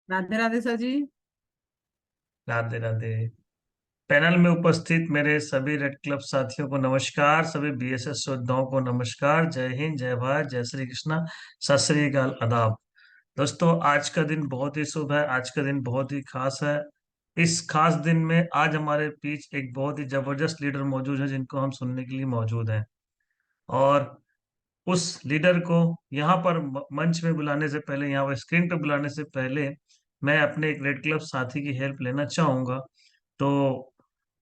Radhe Radhe sir जी। Radhe Radhe. Panel में उपस्थित मेरे सभी रेड क्लब साथियों को नमस्कार, सभी बीएसएस योद्धाओं को नमस्कार। जय हिंद, जय भारत, जय श्री कृष्णा, सत श्री अकाल, आदाब। दोस्तों, आज का दिन बहुत ही शुभ है, आज का दिन बहुत ही खास है। इस खास दिन में आज हमारे बीच एक बहुत ही जबरदस्त लीडर मौजूद है, जिनको हम सुनने के लिए मौजूद हैं। और उस लीडर को यहाँ पर मंच में बुलाने से पहले, यहाँ पर स्क्रीन पर बुलाने से पहले, मैं अपने एक रेड क्लब साथी की हेल्प लेना चाहूंगा। तो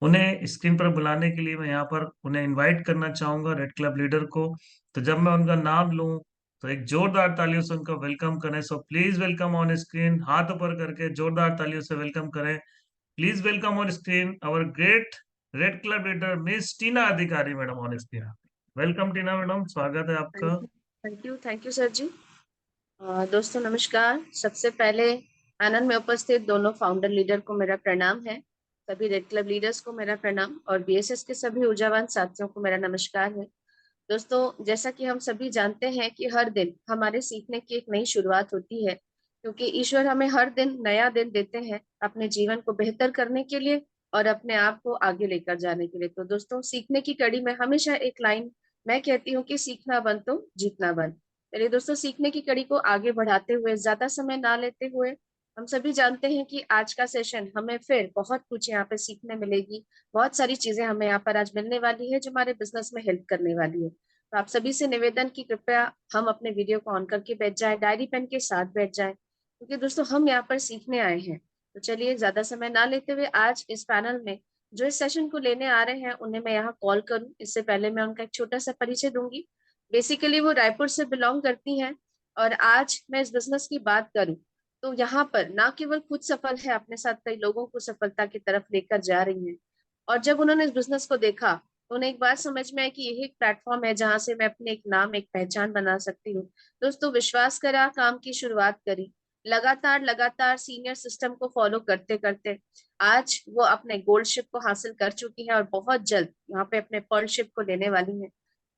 उन्हें स्क्रीन पर बुलाने के लिए मैं यहाँ पर उन्हें इनवाइट करना चाहूंगा, रेड क्लब लीडर को। तो जब मैं उनका नाम लूं तो एक जोरदार तालियों से उनका वेलकम करें। So please welcome on screen, हाथ ऊपर करके जोरदार तालियों से वेलकम करें। Please welcome on screen our great red club leader miss Tina Adhikari madam on screen. Welcome Tina madam, स्वागत है आपका। Thank you sir ji. दोस्तों नमस्कार। सबसे पहले आनंद में उपस्थित दोनों फाउंडर लीडर को मेरा प्रणाम है। सभी रेड क्लब लीडर्स को मेरा प्रणाम और बीएसएस के सभी ऊर्जावान साथियों को मेरा नमस्कार है। दोस्तों, जैसा कि हम सभी जानते हैं कि हर दिन हमारे सीखने की एक नई शुरुआत होती है, क्योंकि ईश्वर हमें हर दिन नया दिन देते हैं अपने जीवन को बेहतर करने के लिए और अपने आप को आगे लेकर जाने के लिए। तो दोस्तों, सीखने की कड़ी में हमेशा एक लाइन मैं कहती हूँ कि सीखना बंद तो जीतना बंद। चलिए दोस्तों, सीखने की कड़ी को आगे बढ़ाते हुए ज्यादा समय ना लेते हुए, हम सभी जानते हैं कि आज का सेशन हमें फिर बहुत कुछ यहाँ पे सीखने मिलेगी। बहुत सारी चीजें हमें यहाँ पर आज मिलने वाली है जो हमारे बिजनेस में हेल्प करने वाली है। तो आप सभी से निवेदन की कृपया हम अपने वीडियो को ऑन करके बैठ जाए, डायरी पेन के साथ बैठ जाए, क्योंकि दोस्तों हम यहाँ पर सीखने आए हैं। तो चलिए ज्यादा समय ना लेते हुए आज इस पैनल में जो इस सेशन को लेने आ रहे हैं उन्हें मैं यहाँ कॉल करूँ, इससे पहले मैं उनका एक छोटा सा परिचय दूंगी। बेसिकली वो रायपुर से बिलोंग करती हैं और आज मैं इस बिजनेस की बात करूं तो यहाँ पर ना केवल खुद सफल है, अपने साथ कई लोगों को सफलता की तरफ लेकर जा रही हैं। और जब उन्होंने इस बिजनेस को देखा तो उन्हें एक बात समझ में आई कि यही एक प्लेटफॉर्म है जहां से मैं अपने एक नाम, एक पहचान बना सकती हूँ। दोस्तों, विश्वास करा, काम की शुरुआत करी, लगातार लगातार सीनियर सिस्टम को फॉलो करते करते आज वो अपने गोल्ड शिप को हासिल कर चुकी है और बहुत जल्द यहाँ पे अपने पर्ल शिप को लेने वाली है।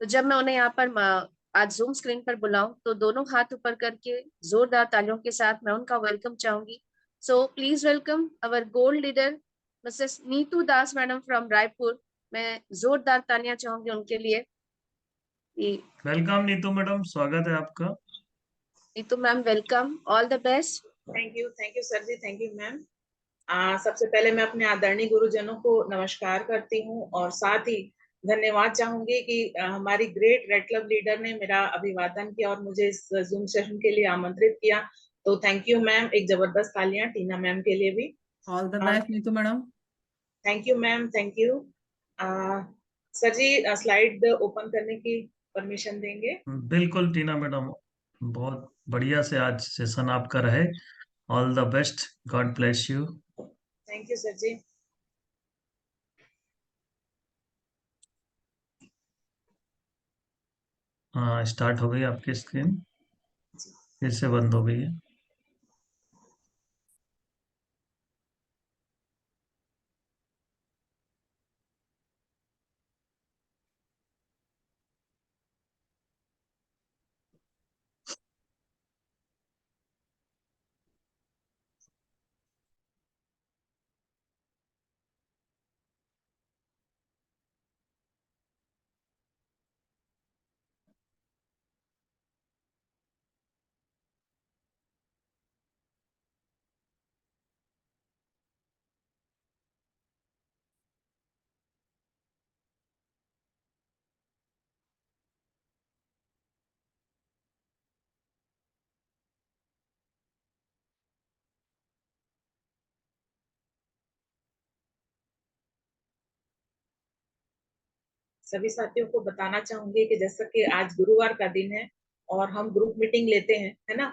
तो जब मैं उन्हें यहाँ पर आज जूम स्क्रीन पर बुलाऊं तो दोनों हाथ ऊपर करके जोरदार तालियों के साथ मैं उनका वेलकम चाहूंगी। सो please welcome our gold leader Mrs Neetu Das madam from Raipur. मैं जोरदार तालियां चाहूंगी उनके लिए कि वेलकम नीतू मैडम, स्वागत है आपका। Neetu ma'am, welcome, all the best. Thank you sir ji, thank you ma'am. सबसे पहले मैं अपने आदरणीय गुरुजनों को नमस्कार करती हूँ और साथ ही धन्यवाद चाहूंगी कि हमारी ग्रेट रेड क्लब लीडर ने मेरा अभिवादन किया और मुझे इस जूम सेशन के लिए आमंत्रित किया। तो थैंक यू मैम। एक जबरदस्त तालियां टीना मैम के लिए भी। All the best Neetu madam. Thank you ma'am, thank you. Sir ji, slide open करने की परमिशन देंगे? बिल्कुल टीना मैडम, बहुत बढ़िया से आज सेशन आपका रहे। All the best, God bless you. Thank you sir ji. हाँ, स्टार्ट हो गई आपकी स्क्रीन, फिर से बंद हो गई है। सभी साथियों को बताना चाहूंगी कि जैसा कि आज गुरुवार का दिन है और हम ग्रुप मीटिंग लेते हैं, है ना।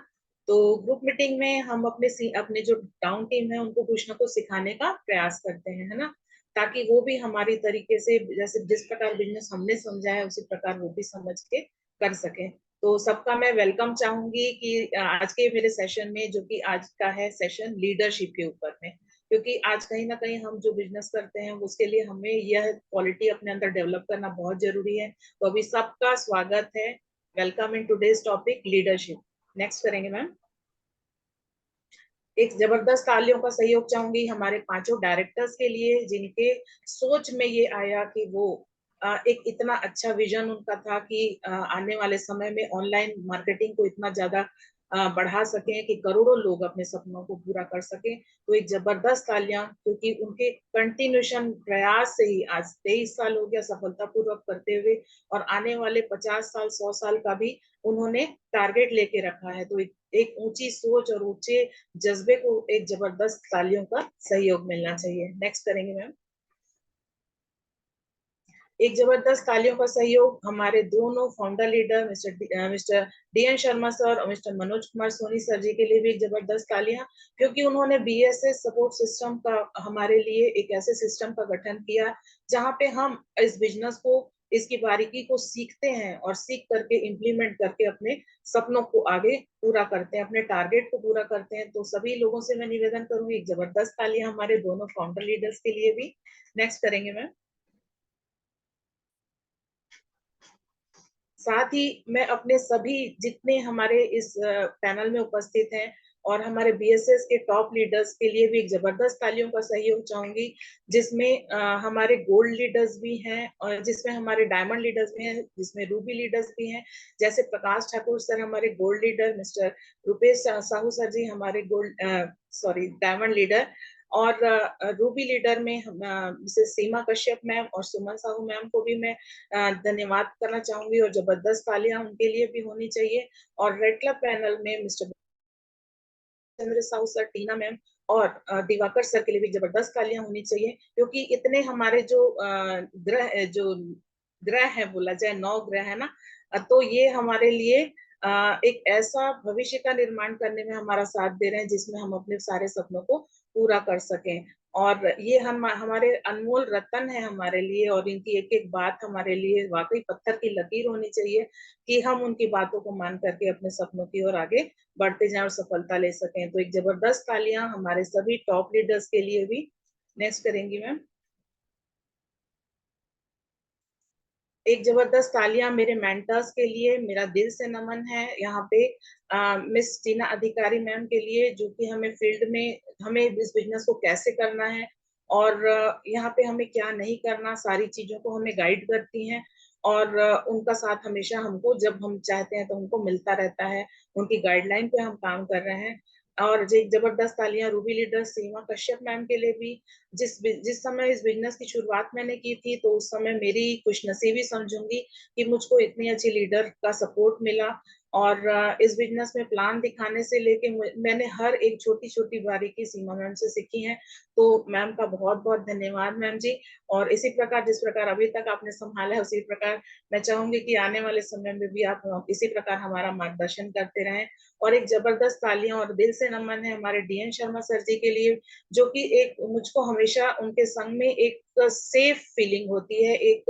तो ग्रुप मीटिंग में हम अपने जो डाउन टीम है उनको कुछ ना कुछ सिखाने का प्रयास करते हैं, है ना, ताकि वो भी हमारी तरीके से, जैसे जिस प्रकार बिजनेस हमने समझा है उसी प्रकार वो भी समझ के कर सके। तो सबका मैं वेलकम चाहूंगी कि आज के मेरे सेशन में, जो कि आज का है सेशन लीडरशिप के ऊपर में, क्योंकि आज कहीं ना कहीं हम जो बिजनेस करते हैं उसके लिए हमें यह क्वालिटी अपने अंदर डेवलप करना बहुत जरूरी है। तो अभी सबका स्वागत है। Welcome in today's topic leadership. Next करेंगे मैम। एक जबरदस्त तालियों का सहयोग चाहूंगी हमारे 5 डायरेक्टर्स के लिए, जिनके सोच में ये आया कि वो एक इतना अच्छा विजन उनका था कि आने वाले समय में ऑनलाइन मार्केटिंग को इतना ज्यादा बढ़ा सकें कि करोड़ों लोग अपने सपनों को पूरा कर सकें। तो एक जबरदस्त तालियां, क्योंकि उनके कंटिन्यूशन प्रयास से ही आज 23 साल हो गया सफलतापूर्वक करते हुए, और आने वाले 50 साल 100 साल का भी उन्होंने टारगेट लेके रखा है। तो एक ऊंची सोच और ऊंचे जज्बे को एक जबरदस्त तालियों का सहयोग मिलना चाहिए। नेक्स्ट करेंगे मैम। एक जबरदस्त तालियों का सहयोग हमारे दोनों founder leader mister DN. Sharma sir और मिस्टर मनोज कुमार सोनी सर जी के लिए भी एक जबरदस्त तालियां, क्योंकि उन्होंने बीएसएस सपोर्ट सिस्टम का हमारे लिए एक ऐसे सिस्टम का गठन किया जहां पे हम इस बिजनेस को, इसकी बारीकी को सीखते हैं और सीख करके इम्प्लीमेंट करके अपने सपनों को आगे पूरा करते हैं, अपने टारगेट को पूरा करते हैं। तो सभी लोगों से मैं निवेदन करूंगी एक जबरदस्त तालियां हमारे दोनों फाउंडर लीडर्स के लिए भी। नेक्स्ट करेंगे मैम। साथ ही मैं अपने सभी जितने हमारे इस पैनल में उपस्थित हैं और हमारे बीएसएस के टॉप लीडर्स के लिए भी एक जबरदस्त तालियों का सहयोग चाहूंगी, जिसमें हमारे गोल्ड लीडर्स भी हैं और जिसमें हमारे डायमंड लीडर्स भी हैं, जिसमें रूबी लीडर्स भी हैं। जैसे प्रकाश ठाकुर सर हमारे gold leader, mister Rupesh Sahu sir ji हमारे डायमंड लीडर, और रूबी लीडर में मिसेस सीमा कश्यप मैम और सुमन साहू मैम को भी मैं धन्यवाद करना चाहूंगी, और जबरदस्त तालियां उनके लिए भी होनी चाहिए। और रेड क्लब पैनल में मिस्टर चंद्र साहू सर, टीना मैम और दिवाकर सर के लिए भी जबरदस्त तालियां होनी चाहिए, क्योंकि इतने हमारे जो ग्रह है, बोला जाए 9 ग्रह है ना, तो ये हमारे लिए एक ऐसा भविष्य का निर्माण करने में हमारा साथ दे रहे हैं जिसमें हम अपने सारे सपनों को पूरा कर सकें। और ये हम हमारे अनमोल रतन है हमारे लिए, और इनकी एक एक बात हमारे लिए वाकई पत्थर की लकीर होनी चाहिए कि हम उनकी बातों को मान करके अपने सपनों की ओर आगे बढ़ते जाएं और सफलता ले सकें। तो एक जबरदस्त तालियां हमारे सभी टॉप लीडर्स के लिए भी। नेक्स्ट करेंगी मैम। एक जबरदस्त तालियां मेरे मेंटर्स के लिए, मेरा दिल से नमन है यहाँ पे मिस टीना अधिकारी मैम के लिए, जो कि हमें फील्ड में हमें इस बिजनेस को कैसे करना है और यहाँ पे हमें क्या नहीं करना, सारी चीजों को हमें गाइड करती हैं। और उनका साथ हमेशा हमको जब हम चाहते हैं तो हमको मिलता रहता है, उनकी गाइडलाइन पे हम काम कर रहे हैं। और एक जबरदस्त तालियां रूबी लीडर सीमा कश्यप मैम के लिए भी, जिस समय इस बिजनेस की शुरुआत मैंने की थी, तो उस समय मेरी खुशनसीबी समझूंगी कि मुझको इतनी अच्छी लीडर का सपोर्ट मिला। और इस बिजनेस में प्लान दिखाने से लेके मैंने हर एक छोटी छोटी बारीकी सीमा मैम से सीखी है। तो मैम का बहुत बहुत धन्यवाद मैम जी। और इसी प्रकार जिस प्रकार अभी तक आपने संभाला है, उसी प्रकार मैं चाहूंगी कि आने वाले समय में भी आप इसी प्रकार हमारा मार्गदर्शन करते रहें। और एक जबरदस्त तालियां और दिल से नमन है हमारे डी.एन. शर्मा सर जी के लिए, जो कि एक मुझको हमेशा उनके संग में एक सेफ फीलिंग होती है, एक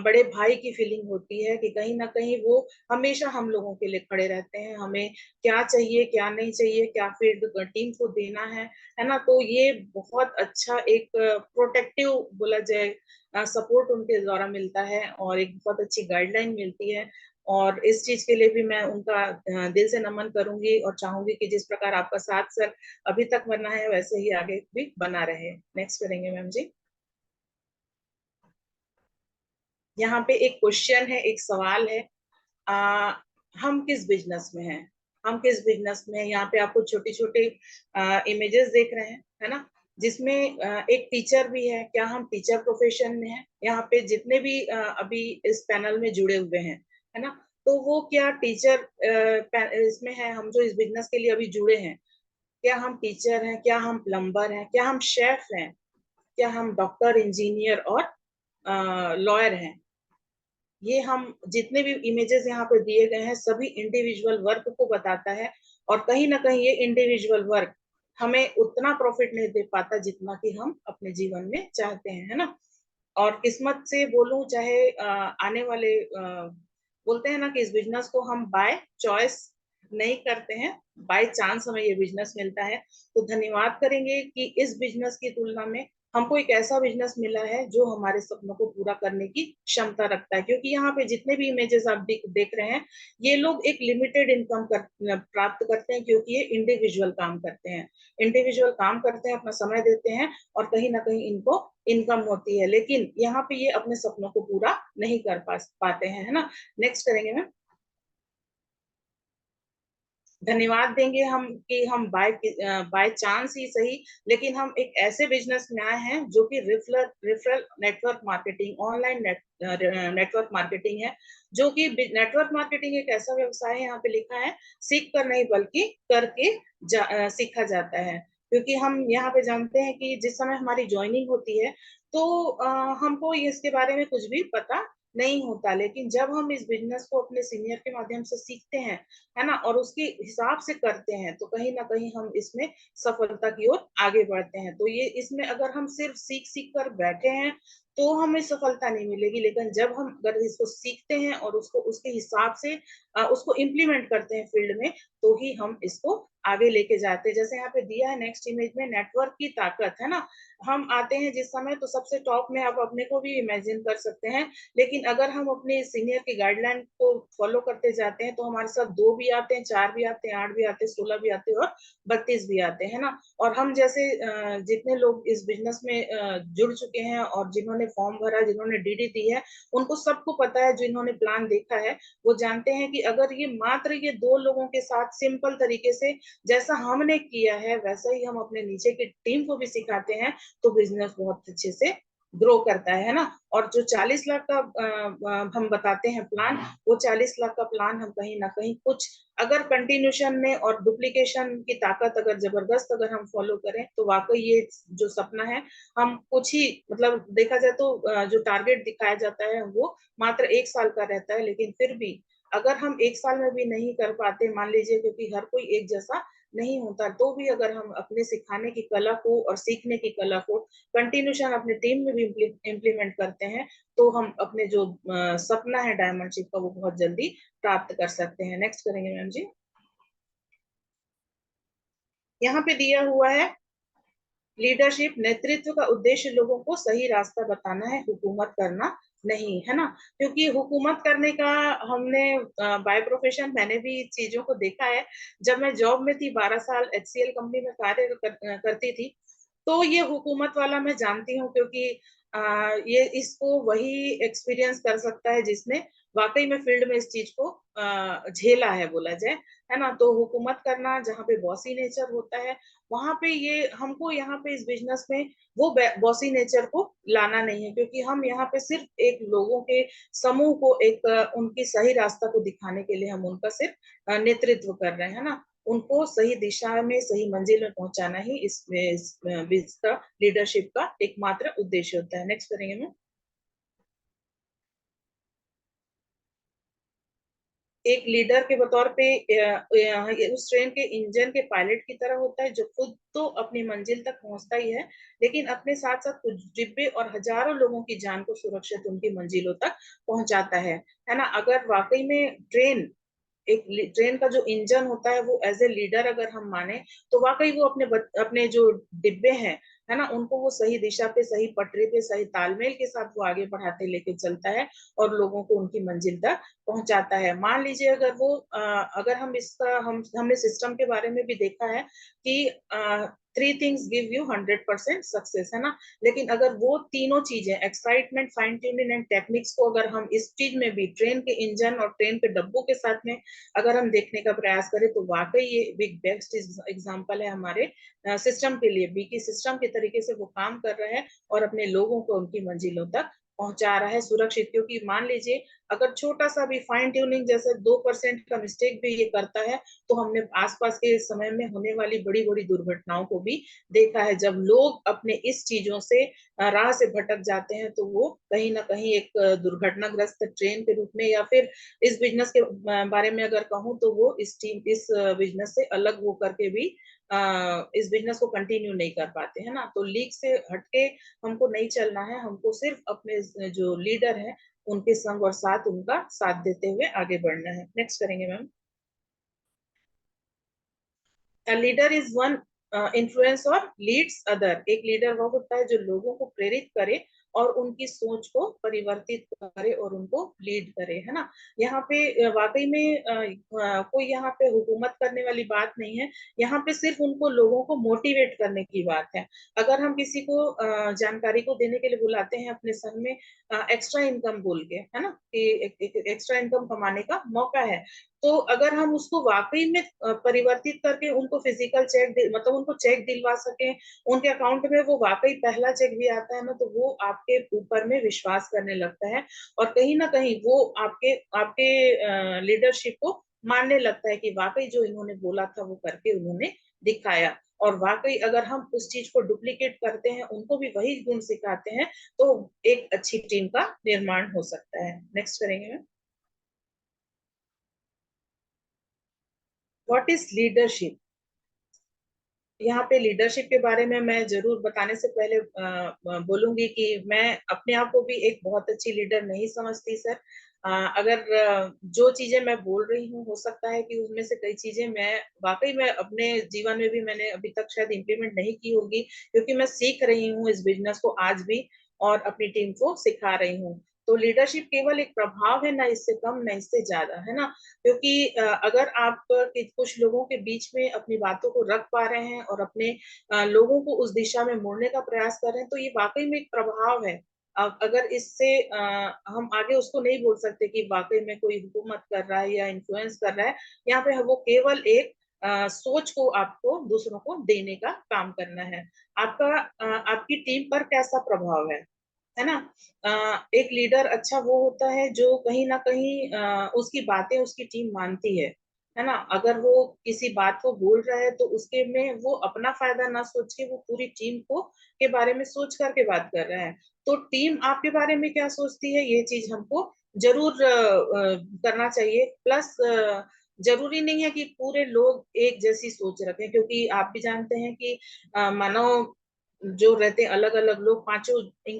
बड़े भाई की फीलिंग होती है कि कहीं ना कहीं वो हमेशा हम लोगों के लिए खड़े रहते हैं, हमें क्या चाहिए क्या नहीं चाहिए, क्या फील्ड टीम को देना है ना। तो ये बहुत अच्छा एक प्रोटेक्टिव बोला जाए सपोर्ट उनके द्वारा मिलता है, और एक बहुत अच्छी गाइडलाइन मिलती है। और इस चीज के लिए भी मैं उनका दिल से नमन करूंगी और चाहूंगी कि जिस प्रकार आपका साथ सर अभी तक बना है, वैसे ही आगे भी बना रहे। नेक्स्ट करेंगे मैम जी। यहाँ पे एक क्वेश्चन है, एक सवाल है, आ, हम किस बिजनेस में हैं, हम किस बिजनेस में हैं। यहाँ पे आपको छोटे छोटे इमेजेस देख रहे हैं, है ना, जिसमें एक टीचर भी है। क्या हम टीचर प्रोफेशन में हैं? यहाँ पे जितने भी अभी इस पैनल में जुड़े हुए हैं, है ना, तो वो क्या टीचर इसमें है? हम जो इस बिजनेस के लिए अभी जुड़े हैं, क्या हम टीचर हैं, क्या हम प्लम्बर हैं, क्या हम शेफ हैं, क्या हम डॉक्टर, इंजीनियर और लॉयर हैं? ये हम जितने भी इमेजेस यहाँ पे दिए गए हैं, सभी इंडिविजुअल वर्क को बताता है। और कहीं ना कहीं ये इंडिविजुअल वर्क हमें उतना प्रॉफिट नहीं दे पाता जितना कि हम अपने जीवन में चाहते हैं, है ना। और किस्मत से बोलूं चाहे आने वाले बोलते हैं ना कि इस बिजनेस को हम बाय चॉइस नहीं करते हैं, बाय चांस हमें ये बिजनेस मिलता है। तो धन्यवाद करेंगे कि इस बिजनेस की तुलना में हमको एक ऐसा बिजनेस मिला है जो हमारे सपनों को पूरा करने की क्षमता रखता है, क्योंकि यहाँ पे जितने भी इमेजेस आप देख रहे हैं, ये लोग एक लिमिटेड इनकम प्राप्त करते हैं, क्योंकि ये इंडिविजुअल काम करते हैं। इंडिविजुअल काम करते हैं, अपना समय देते हैं, और कहीं ना कहीं इनको इनकम होती है, लेकिन यहाँ पे ये अपने सपनों को पूरा नहीं कर पाते हैं, है ना। नेक्स्ट करेंगे मैम। धन्यवाद देंगे हम कि हम बाय चांस ही सही, लेकिन हम एक ऐसे बिजनेस में आए हैं जो कि referral network marketing, online network marketing है, जो कि नेटवर्क मार्केटिंग एक ऐसा व्यवसाय है, यहाँ पे लिखा है सीख कर नहीं बल्कि करके सीखा जाता है। क्योंकि हम यहाँ पे जानते हैं कि जिस समय हमारी ज्वाइनिंग होती है तो हमको इसके बारे में कुछ भी पता नहीं होता, लेकिन जब हम इस बिजनेस को अपने सीनियर के माध्यम से सीखते हैं, है ना, और उसके हिसाब से करते हैं, तो कहीं ना कहीं हम इसमें सफलता की ओर आगे बढ़ते हैं। तो ये इसमें अगर हम सिर्फ सीख सीख कर बैठे हैं तो हमें सफलता नहीं मिलेगी, लेकिन जब हम अगर इसको सीखते हैं और उसको उसके हिसाब से उसको इम्प्लीमेंट करते हैं फील्ड में, तो ही हम इसको आगे लेके जाते हैं। जैसे यहाँ पे दिया है नेक्स्ट इमेज में, नेटवर्क की ताकत, है ना। हम आते हैं जिस समय तो सबसे टॉप में आप अपने को भी इमेजिन कर सकते हैं, लेकिन अगर हम अपने सीनियर की गाइडलाइन को फॉलो करते जाते हैं तो हमारे साथ 2 भी आते हैं, 4 भी आते हैं, 8 भी आते हैं, 16 भी आते हैं और 32 भी आते हैं, है ना। और हम जैसे जितने लोग इस बिजनेस में जुड़ चुके हैं और जिन्होंने फॉर्म भरा, जिन्होंने डीडी दी है, उनको सबको पता है, जिन्होंने प्लान देखा है वो जानते हैं कि अगर ये मात्र ये 2 लोगों के साथ सिंपल तरीके से जैसा हमने किया है वैसा ही हम अपने नीचे की टीम को भी सिखाते हैं, तो बिजनेस बहुत अच्छे से ग्रो करता है ना। और जो 40 लाख का हम बताते हैं प्लान, वो 40 लाख का प्लान हम कहीं ना कहीं कुछ अगर कंटिन्यूशन में और डुप्लीकेशन की ताकत अगर जबरदस्त अगर हम फॉलो करें, तो वाकई ये जो सपना है हम कुछ ही मतलब देखा जाए तो जो टारगेट दिखाया जाता है वो मात्र 1 साल का रहता है, लेकिन फिर भी अगर हम 1 साल में भी नहीं कर पाते, मान लीजिए, क्योंकि हर कोई एक जैसा नहीं होता, तो भी अगर हम अपने सिखाने की कला को और सीखने की कला को कंटिन्यूशन अपने टीम में भी इम्प्लीमेंट करते हैं, तो हम अपने जो सपना है डायमंडशिप का वो बहुत जल्दी प्राप्त कर सकते हैं। नेक्स्ट करेंगे मैम जी। यहाँ पे दिया हुआ है लीडरशिप, नेतृत्व का उद्देश्य लोगों को सही रास्ता बताना है, हुकूमत करना नहीं, है ना। क्योंकि हुकूमत करने का हमने बाय प्रोफेशन मैंने भी चीजों को देखा है। जब मैं जॉब में थी 12 साल HCL कंपनी में कार्य करती थी, तो ये हुकूमत वाला मैं जानती हूँ, क्योंकि ये इसको वही एक्सपीरियंस कर सकता है जिसने वाकई में फील्ड में इस चीज को झेला है, बोला जाए, है ना। तो हुकूमत करना जहाँ पे बॉसी नेचर होता है, वहां पे ये हमको यहाँ पे इस बिजनेस में वो बॉसी नेचर को लाना नहीं है, क्योंकि हम यहाँ पे सिर्फ एक लोगों के समूह को एक उनकी सही रास्ता को दिखाने के लिए हम उनका सिर्फ नेतृत्व कर रहे हैं ना। उनको सही दिशा में सही मंजिल में पहुंचाना ही इसका लीडरशिप का एकमात्र उद्देश्य होता है। नेक्स्ट करेंगे मैं। एक लीडर के बतौर पे उस ट्रेन के इंजन के पायलट की तरह होता है, जो खुद तो अपनी मंजिल तक पहुंचता ही है, लेकिन अपने साथ साथ कुछ डिब्बे और हजारों लोगों की जान को सुरक्षित उनकी मंजिलों तक पहुंचाता है ना। अगर वाकई में ट्रेन का जो इंजन होता है वो एज ए लीडर अगर हम माने, तो वाकई वो अपने जो डिब्बे हैं, है ना, उनको वो सही दिशा पे, सही पटरी पे, सही तालमेल के साथ वो आगे बढ़ाते लेके चलता है और लोगों को उनकी मंजिल तक पहुंचाता है। मान लीजिए अगर वो अगर हम इसका हमने सिस्टम के बारे में भी देखा है कि 3 थिंग्स गिव यू 100% सक्सेस, है ना। लेकिन अगर वो तीनों चीजें, excitement, fine tuning and techniques को अगर हम इस चीज में भी ट्रेन के इंजन और ट्रेन के डब्बों के साथ में अगर हम देखने का प्रयास करें, तो वाकई ये बिग बेस्ट एग्जाम्पल है हमारे सिस्टम के लिए भी, कि सिस्टम के तरीके से वो काम कर रहा है और अपने लोगों को उनकी मंजिलों तक पहुंचा रहा है सुरक्षित। क्योंकि मान लीजिए अगर छोटा सा भी फाइन ट्यूनिंग जैसे 2% का मिस्टेक भी ये करता है, तो हमने आसपास के समय में होने वाली बड़ी बड़ी दुर्घटनाओं को भी देखा है। जब लोग अपने इस चीजों से राह से भटक जाते हैं, तो वो कहीं ना कहीं एक दुर्घटनाग्रस्त ट्रेन के रूप में, या फिर इस बिजनेस के बारे में अगर कहूँ तो वो इस बिजनेस से अलग होकर के भी इस बिजनेस को कंटिन्यू नहीं कर पाते, है ना। तो लीग से हटके हमको नहीं चलना है, हमको सिर्फ अपने जो लीडर है उनके संग और साथ उनका साथ देते हुए आगे बढ़ना है। नेक्स्ट करेंगे ma'am. A leader is one influence और लीड्स अदर। एक लीडर वो होता है जो लोगों को प्रेरित करे और उनकी सोच को परिवर्तित करे और उनको लीड करे, है ना। यहाँ पे वाकई में कोई यहाँ पे हुकूमत करने वाली बात नहीं है, यहाँ पे सिर्फ उनको लोगों को मोटिवेट करने की बात है। अगर हम किसी को जानकारी को देने के लिए बुलाते हैं अपने संग में एक्स्ट्रा इनकम बोल के, है ना, कि एक एक्स्ट्रा इनकम कमाने का मौका है, तो अगर हम उसको वाकई में परिवर्तित करके उनको फिजिकल चेक मतलब उनको चेक दिलवा सके, उनके अकाउंट में वो वाकई पहला चेक भी आता है ना, तो वो आपके ऊपर में विश्वास करने लगता है और कहीं ना कहीं वो आपके आपके लीडरशिप को मानने लगता है कि वाकई जो इन्होंने बोला था वो करके उन्होंने दिखाया। और वाकई अगर हम उस चीज को डुप्लीकेट करते हैं, उनको भी वही गुण सिखाते हैं, तो एक अच्छी टीम का निर्माण हो सकता है। नेक्स्ट करेंगे मैम। What is leadership? यहाँ पे लीडरशिप के बारे में मैं जरूर बताने से पहले बोलूंगी कि मैं अपने आप को भी एक बहुत अच्छी लीडर नहीं समझती सर। अगर जो चीजें मैं बोल रही हूँ, हो सकता है कि उनमें से कई चीजें मैं वाकई में अपने जीवन में भी मैंने अभी तक शायद इम्प्लीमेंट नहीं की होगी, क्योंकि मैं सीख रही हूँ इस बिजनेस को आज भी और अपनी टीम को सिखा रही हूँ। तो लीडरशिप केवल एक प्रभाव है, ना इससे कम ना इससे ज्यादा, है ना। क्योंकि अगर आप कुछ लोगों के बीच में अपनी बातों को रख पा रहे हैं और अपने लोगों को उस दिशा में मोड़ने का प्रयास कर रहे हैं, तो ये वाकई में एक प्रभाव है। अगर इससे हम आगे उसको नहीं बोल सकते कि वाकई में कोई हुकूमत कर रहा है या इन्फ्लुएंस कर रहा है। यहाँ पे वो केवल एक सोच को आपको दूसरों को देने का काम करना है। आपका आपकी टीम पर कैसा प्रभाव है ना। एक लीडर अच्छा वो होता है जो कहीं ना कहीं उसकी बातें उसकी टीम मानती है ना। अगर वो किसी बात को बोल रहा है तो उसके में वो अपना फायदा ना सोच के वो पूरी टीम को के बारे में सोच करके बात कर रहा है। तो टीम आपके बारे में क्या सोचती है, ये चीज हमको जरूर करना चाहिए। प्लस जरूरी नहीं है कि पूरे लोग एक जैसी सोच रखें, क्योंकि आप भी जानते हैं कि मानो जो रहते अलग अलग लोग, पांचों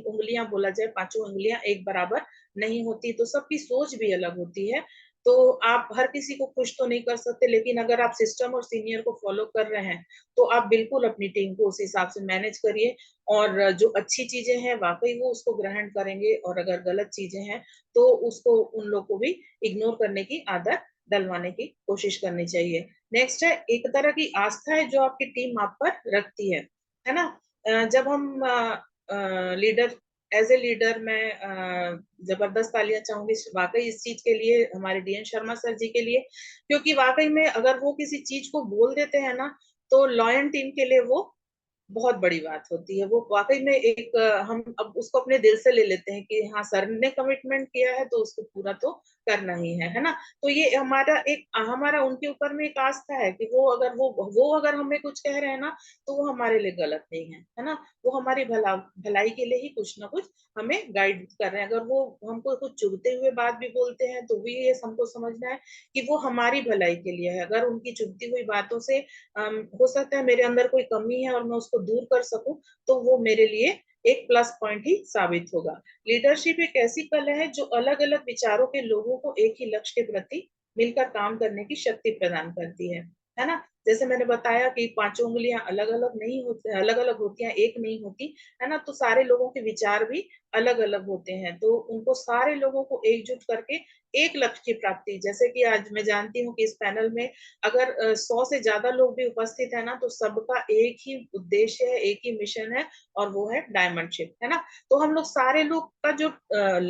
उंगलियां बोला जाए, पांचों उंगलियां एक बराबर नहीं होती, तो सबकी सोच भी अलग होती है। तो आप हर किसी को खुश तो नहीं कर सकते, लेकिन अगर आप सिस्टम और सीनियर को फॉलो कर रहे हैं तो आप बिल्कुल अपनी टीम को उस हिसाब से मैनेज करिए। और जो अच्छी चीजें हैं वाकई वो उसको ग्रहण करेंगे, और अगर गलत चीजें हैं तो उसको उन लोग को भी इग्नोर करने की आदत डलवाने की कोशिश करनी चाहिए। नेक्स्ट है एक तरह की आस्था है जो आपकी टीम आप पर रखती है ना। जब हम लीडर एज ए लीडर मैं जबरदस्त तालियां चाहूंगी वाकई इस चीज के लिए, हमारे डीएन शर्मा सर जी के लिए, क्योंकि वाकई में अगर वो किसी चीज को बोल देते हैं ना, तो लॉयन टीम के लिए वो बहुत बड़ी बात होती है। वो वाकई में एक हम अब उसको अपने दिल से ले लेते हैं कि हाँ सर ने कमिटमेंट किया है तो उसको पूरा तो करना ही है ना। तो ये हमारा उनके ऊपर में एक आस्था है कि वो अगर हमें कुछ कह रहे हैं ना, तो वो हमारे लिए गलत नहीं है ना। वो हमारी भलाई के लिए ही कुछ ना कुछ हमें गाइड कर रहे हैं। अगर वो हमको कुछ चुभते हुए बात भी बोलते हैं तो भी ये हमको समझना है कि वो हमारी भलाई के लिए है। अगर उनकी चुभती हुई बातों से हो सकता है मेरे अंदर कोई कमी है और मैं उसको दूर कर सकूं, तो वो मेरे लिए एक प्लस पॉइंट ही साबित होगा। लीडरशिप एक ऐसी कला है जो अलग अलग विचारों के लोगों को एक ही लक्ष्य के प्रति मिलकर काम करने की शक्ति प्रदान करती है ना। जैसे मैंने बताया कि पांचों उंगलियां अलग अलग नहीं होती, अलग अलग होती हैं, एक नहीं होती, है ना। तो सारे लोगों के विचार भी अलग अलग होते हैं, तो उनको सारे लोगों को एकजुट करके एक लक्ष्य की प्राप्ति, जैसे कि आज मैं जानती हूँ कि इस पैनल में अगर 100 से ज्यादा लोग भी उपस्थित है ना, तो सबका एक ही उद्देश्य है, एक ही मिशन है, और वो है डायमंड शिप, है ना। तो हम लोग सारे लोग का जो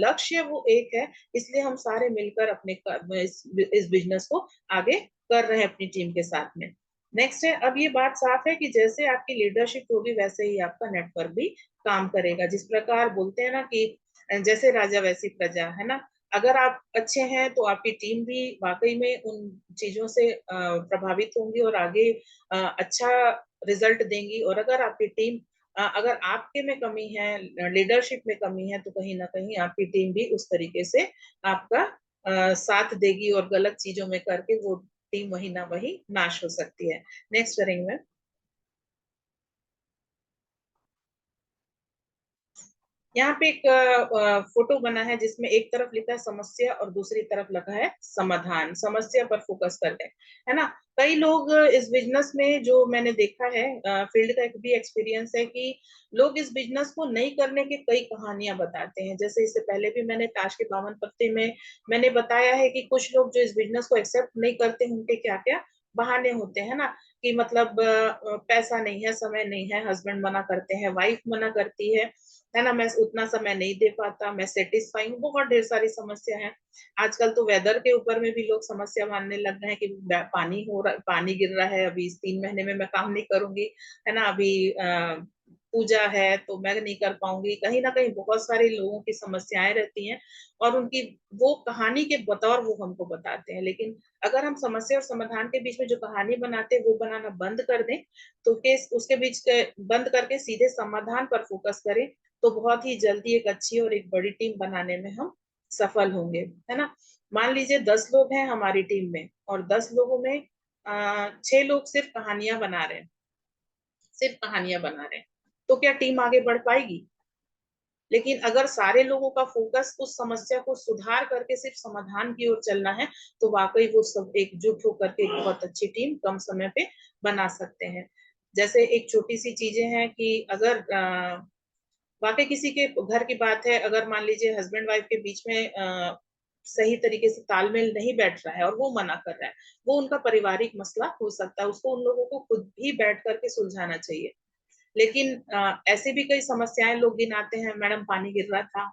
लक्ष्य है वो एक है, इसलिए हम सारे मिलकर अपने इस बिजनेस को आगे कर रहे हैं अपनी टीम के साथ में। नेक्स्ट है, अब ये बात साफ है कि जैसे आपकी लीडरशिप होगी वैसे ही आपका नेटवर्क भी काम करेगा। जिस प्रकार बोलते हैं ना कि जैसे राजा वैसी प्रजा, है ना। अगर आप अच्छे हैं तो आपकी टीम भी वाकई में उन चीजों से प्रभावित होंगी और आगे अच्छा रिजल्ट देंगी। और अगर आपकी टीम अगर आपके में कमी है, लीडरशिप में कमी है, तो कहीं ना कहीं आपकी टीम भी उस तरीके से आपका साथ देगी और गलत चीजों में करके वो टीम वही ना वही नाश हो सकती है। नेक्स्ट करेंगे। यहाँ पे एक फोटो बना है जिसमें एक तरफ लिखा है समस्या और दूसरी तरफ लिखा है समाधान। समस्या पर फोकस करते हैं, है ना। कई लोग इस बिजनेस में, जो मैंने देखा है, फील्ड का एक भी एक्सपीरियंस है कि लोग इस बिजनेस को नहीं करने की कई कहानियां बताते हैं। जैसे इससे पहले भी मैंने ताश के 52 पत्ते में मैंने बताया है कि कुछ लोग जो इस बिजनेस को एक्सेप्ट नहीं करते, उनके क्या क्या बहाने होते हैं ना, कि मतलब पैसा नहीं है, समय नहीं है, हस्बैंड मना करते हैं, वाइफ मना करती है ना, मैं उतना समय नहीं दे पाता, मैं सेटिस्फाई हूँ, बहुत ढेर सारी समस्या है। आजकल तो वेदर के ऊपर में भी लोग समस्या मानने लग गए हैं कि पानी गिर रहा है, अभी इस 3 महीने में मैं काम नहीं करूंगी, है ना, अभी पूजा है तो मैं नहीं कर पाऊंगी। कहीं ना कहीं बहुत सारे लोगों की समस्याएं रहती हैं और उनकी वो कहानी के बतौर वो हमको बताते हैं। लेकिन अगर हम समस्या और समाधान के बीच में जो कहानी बनाते हैं वो बनाना बंद कर दें, तो केस उसके बीच के बंद करके सीधे समाधान पर फोकस करें, तो बहुत ही जल्दी एक अच्छी और एक बड़ी टीम बनाने में हम सफल होंगे, है ना। मान लीजिए 10 लोग हैं हमारी टीम में और 10 लोगों में 6 लोग सिर्फ कहानियां बना रहे हैं, सिर्फ कहानियां बना रहे हैं, तो क्या टीम आगे बढ़ पाएगी? लेकिन अगर सारे लोगों का फोकस उस समस्या को सुधार करके सिर्फ समाधान की ओर चलना है, तो वाकई वो सब एकजुट होकर के एक बहुत अच्छी टीम कम समय पे बना सकते हैं। जैसे एक छोटी सी चीजें हैं कि अगर वाकई किसी के घर की बात है, अगर मान लीजिए हस्बैंड वाइफ के बीच में सही तरीके से तालमेल नहीं बैठ रहा है और वो मना कर रहा है, वो उनका पारिवारिक मसला हो सकता है, उसको उन लोगों को खुद भी बैठ करके सुलझाना चाहिए। लेकिन ऐसे भी कई समस्याएं लोग गिनाते हैं, मैडम पानी गिर रहा था,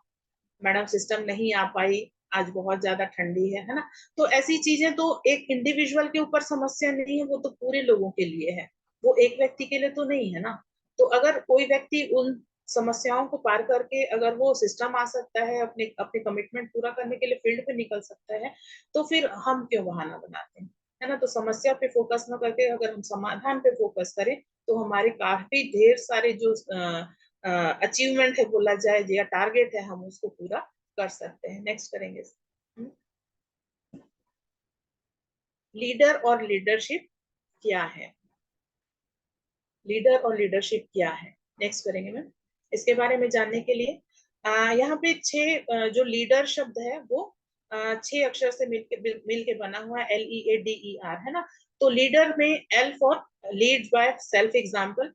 मैडम सिस्टम नहीं आ पाई, आज बहुत ज्यादा ठंडी है ना। तो ऐसी चीजें तो एक इंडिविजुअल के ऊपर समस्या नहीं है, वो तो पूरे लोगों के लिए है, वो एक व्यक्ति के लिए तो नहीं है ना। तो अगर कोई व्यक्ति उन समस्याओं को पार करके अगर वो सिस्टम आ सकता है, अपने अपने कमिटमेंट पूरा करने के लिए फील्ड पे निकल सकता है, तो फिर हम क्यों बहाना बनाते हैं, है ना। तो समस्या पे फोकस न करके अगर हम समाधान पे फोकस करें, तो हमारे काफी ढेर सारे जो अचीवमेंट है बोला जाए या टारगेट है, हम उसको पूरा कर सकते हैं। नेक्स्ट करेंगे। लीडर और लीडरशिप क्या है? लीडर और लीडरशिप क्या है, नेक्स्ट करेंगे मैम। इसके बारे में जानने के लिए यहाँ पे 6 जो लीडर शब्द है वो 6 अक्षर से मिलके बना हुआ है, LEADER, है ना। तो लीडर में L for lead by self example,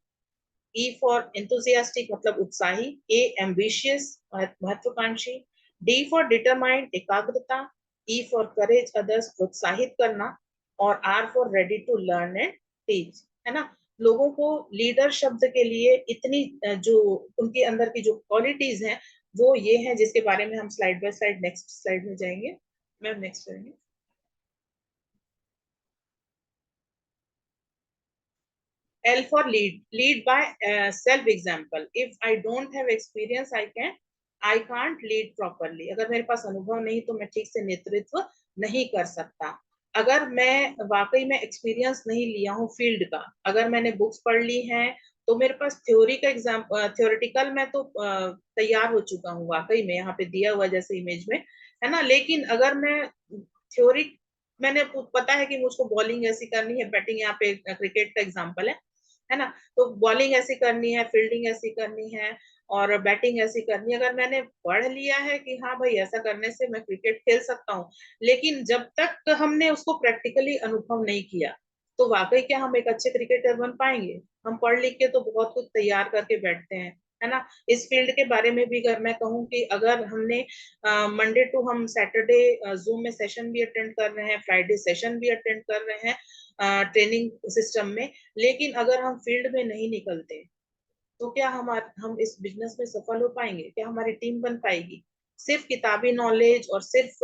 E for enthusiastic मतलब उत्साही, A ambitious महत्वाकांक्षी, D फॉर determined एकाग्रता, E फॉर courage others प्रोत्साहित करना, और R for ready to learn and teach, है ना। लोगों को लीडर शब्द के लिए इतनी जो उनके अंदर की जो क्वालिटीज हैं वो ये है, जिसके बारे में हम slide bye slide next slide में जाएंगे। मैम नेक्स्ट करेंगे। L for lead by self example. If I don't have experience, I can't lead properly. अगर मेरे पास अनुभव नहीं तो मैं ठीक से नेतृत्व नहीं कर सकता। अगर मैं वाकई में एक्सपीरियंस नहीं लिया हूँ फील्ड का, अगर मैंने बुक्स पढ़ ली हैं तो मेरे पास थ्योरी का एग्जाम थ्योरेटिकल मैं तो तैयार हो चुका हूँ वाकई में, यहाँ पे दिया हुआ जैसे इमेज में, है ना। लेकिन अगर मैं थ्योरी, मैंने पता है कि मुझको बॉलिंग ऐसी करनी है, बैटिंग, यहाँ पे क्रिकेट का एग्जाम्पल है ना, तो बॉलिंग ऐसी करनी है, फील्डिंग ऐसी करनी है और बैटिंग ऐसी करनी है। अगर मैंने पढ़ लिया है कि हाँ भाई ऐसा करने से मैं क्रिकेट खेल सकता हूँ, लेकिन जब तक हमने उसको प्रैक्टिकली अनुभव नहीं किया, तो वाकई क्या हम एक अच्छे क्रिकेटर बन पाएंगे? हम पढ़ लिख के तो बहुत कुछ तैयार करके बैठते हैं, है ना। इस फील्ड के बारे में भी अगर मैं कहूँ कि अगर हमने मंडे टू हम सैटरडे जूम में सेशन भी अटेंड कर रहे हैं, फ्राइडे सेशन भी अटेंड कर रहे हैं ट्रेनिंग सिस्टम में, लेकिन अगर हम फील्ड में नहीं निकलते तो क्या हम इस बिजनेस में सफल हो पाएंगे? क्या हमारी टीम बन पाएगी? सिर्फ किताबी नॉलेज और सिर्फ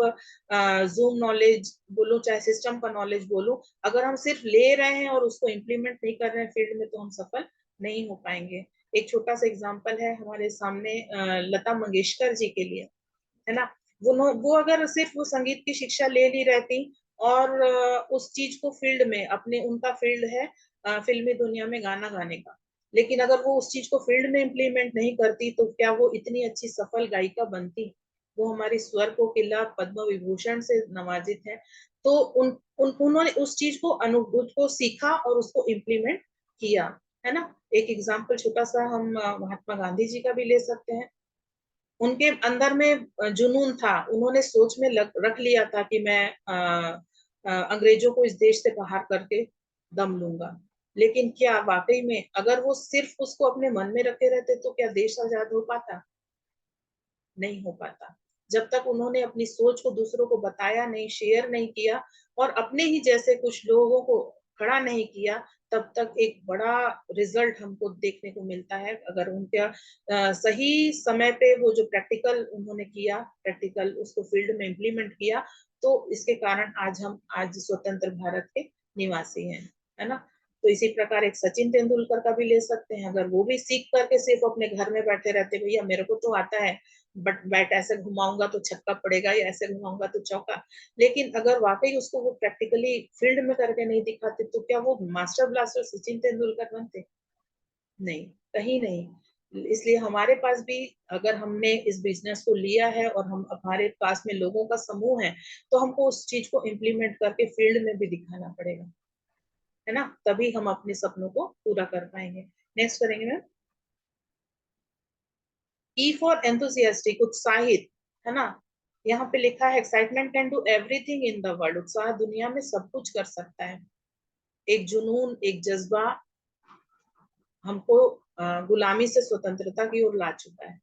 जूम नॉलेज बोलो चाहे सिस्टम का नॉलेज बोलो, अगर हम सिर्फ ले रहे हैं और उसको इम्प्लीमेंट नहीं कर रहे हैं फील्ड में, तो हम सफल नहीं हो पाएंगे। एक छोटा सा एग्जांपल है हमारे सामने लता मंगेशकर जी के लिए, है ना। वो अगर सिर्फ वो संगीत की शिक्षा ले ली रहती और उस चीज को फील्ड में अपने, उनका फील्ड है फिल्मी दुनिया में गाना गाने का, लेकिन अगर वो उस चीज को फील्ड में इम्प्लीमेंट नहीं करती तो क्या वो इतनी अच्छी सफल गायिका बनती? वो हमारी स्वर कोकिला पद्म विभूषण से नवाजित है। तो उन्होंने उस चीज को अनुभूत को सीखा और उसको इम्प्लीमेंट किया, है ना। एक एग्जाम्पल छोटा सा हम महात्मा गांधी जी का भी ले सकते हैं। उनके अंदर में जुनून था, उन्होंने सोच में रख लिया था कि मैं अंग्रेजों को इस देश से बाहर करके दम लूंगा। लेकिन क्या वाकई में अगर वो सिर्फ उसको अपने मन में रखे रहते तो क्या देश आजाद हो पाता? नहीं हो पाता। जब तक उन्होंने अपनी सोच को दूसरों को बताया नहीं, शेयर नहीं किया और अपने ही जैसे कुछ लोगों को खड़ा नहीं किया, तब तक एक बड़ा रिजल्ट हमको देखने को मिलता है। अगर उनका सही समय पे वो जो प्रैक्टिकल उन्होंने किया, प्रैक्टिकल उसको फील्ड में इम्प्लीमेंट किया, तो इसके कारण आज स्वतंत्र भारत के निवासी हैं, है ना। तो इसी प्रकार एक सचिन तेंदुलकर का भी ले सकते हैं। अगर वो भी सीख करके सिर्फ अपने घर में बैठे रहते, भैया मेरे को तो आता है, बट बैट ऐसे घुमाऊंगा तो छक्का पड़ेगा या ऐसे घुमाऊंगा तो चौका, लेकिन अगर वाकई उसको वो प्रैक्टिकली फील्ड में करके नहीं दिखाते, तो क्या वो मास्टर ब्लास्टर सचिन तेंदुलकर बनते? नहीं, कहीं नहीं। इसलिए हमारे पास भी, अगर हमने इस बिजनेस को लिया है और हम हमारे पास में लोगों का समूह है, तो हमको उस चीज को इम्प्लीमेंट करके फील्ड में भी दिखाना पड़ेगा, है ना। तभी हम अपने सपनों को पूरा कर पाएंगे। नेक्स्ट करेंगे मैम। ई फॉर एंथुसियास्टिक, उत्साहित, है ना। यहाँ पे लिखा है excitement can do everything in the world, उत्साह दुनिया में सब कुछ कर सकता है। एक जुनून, एक जज्बा हमको गुलामी से स्वतंत्रता की ओर ला चुका है।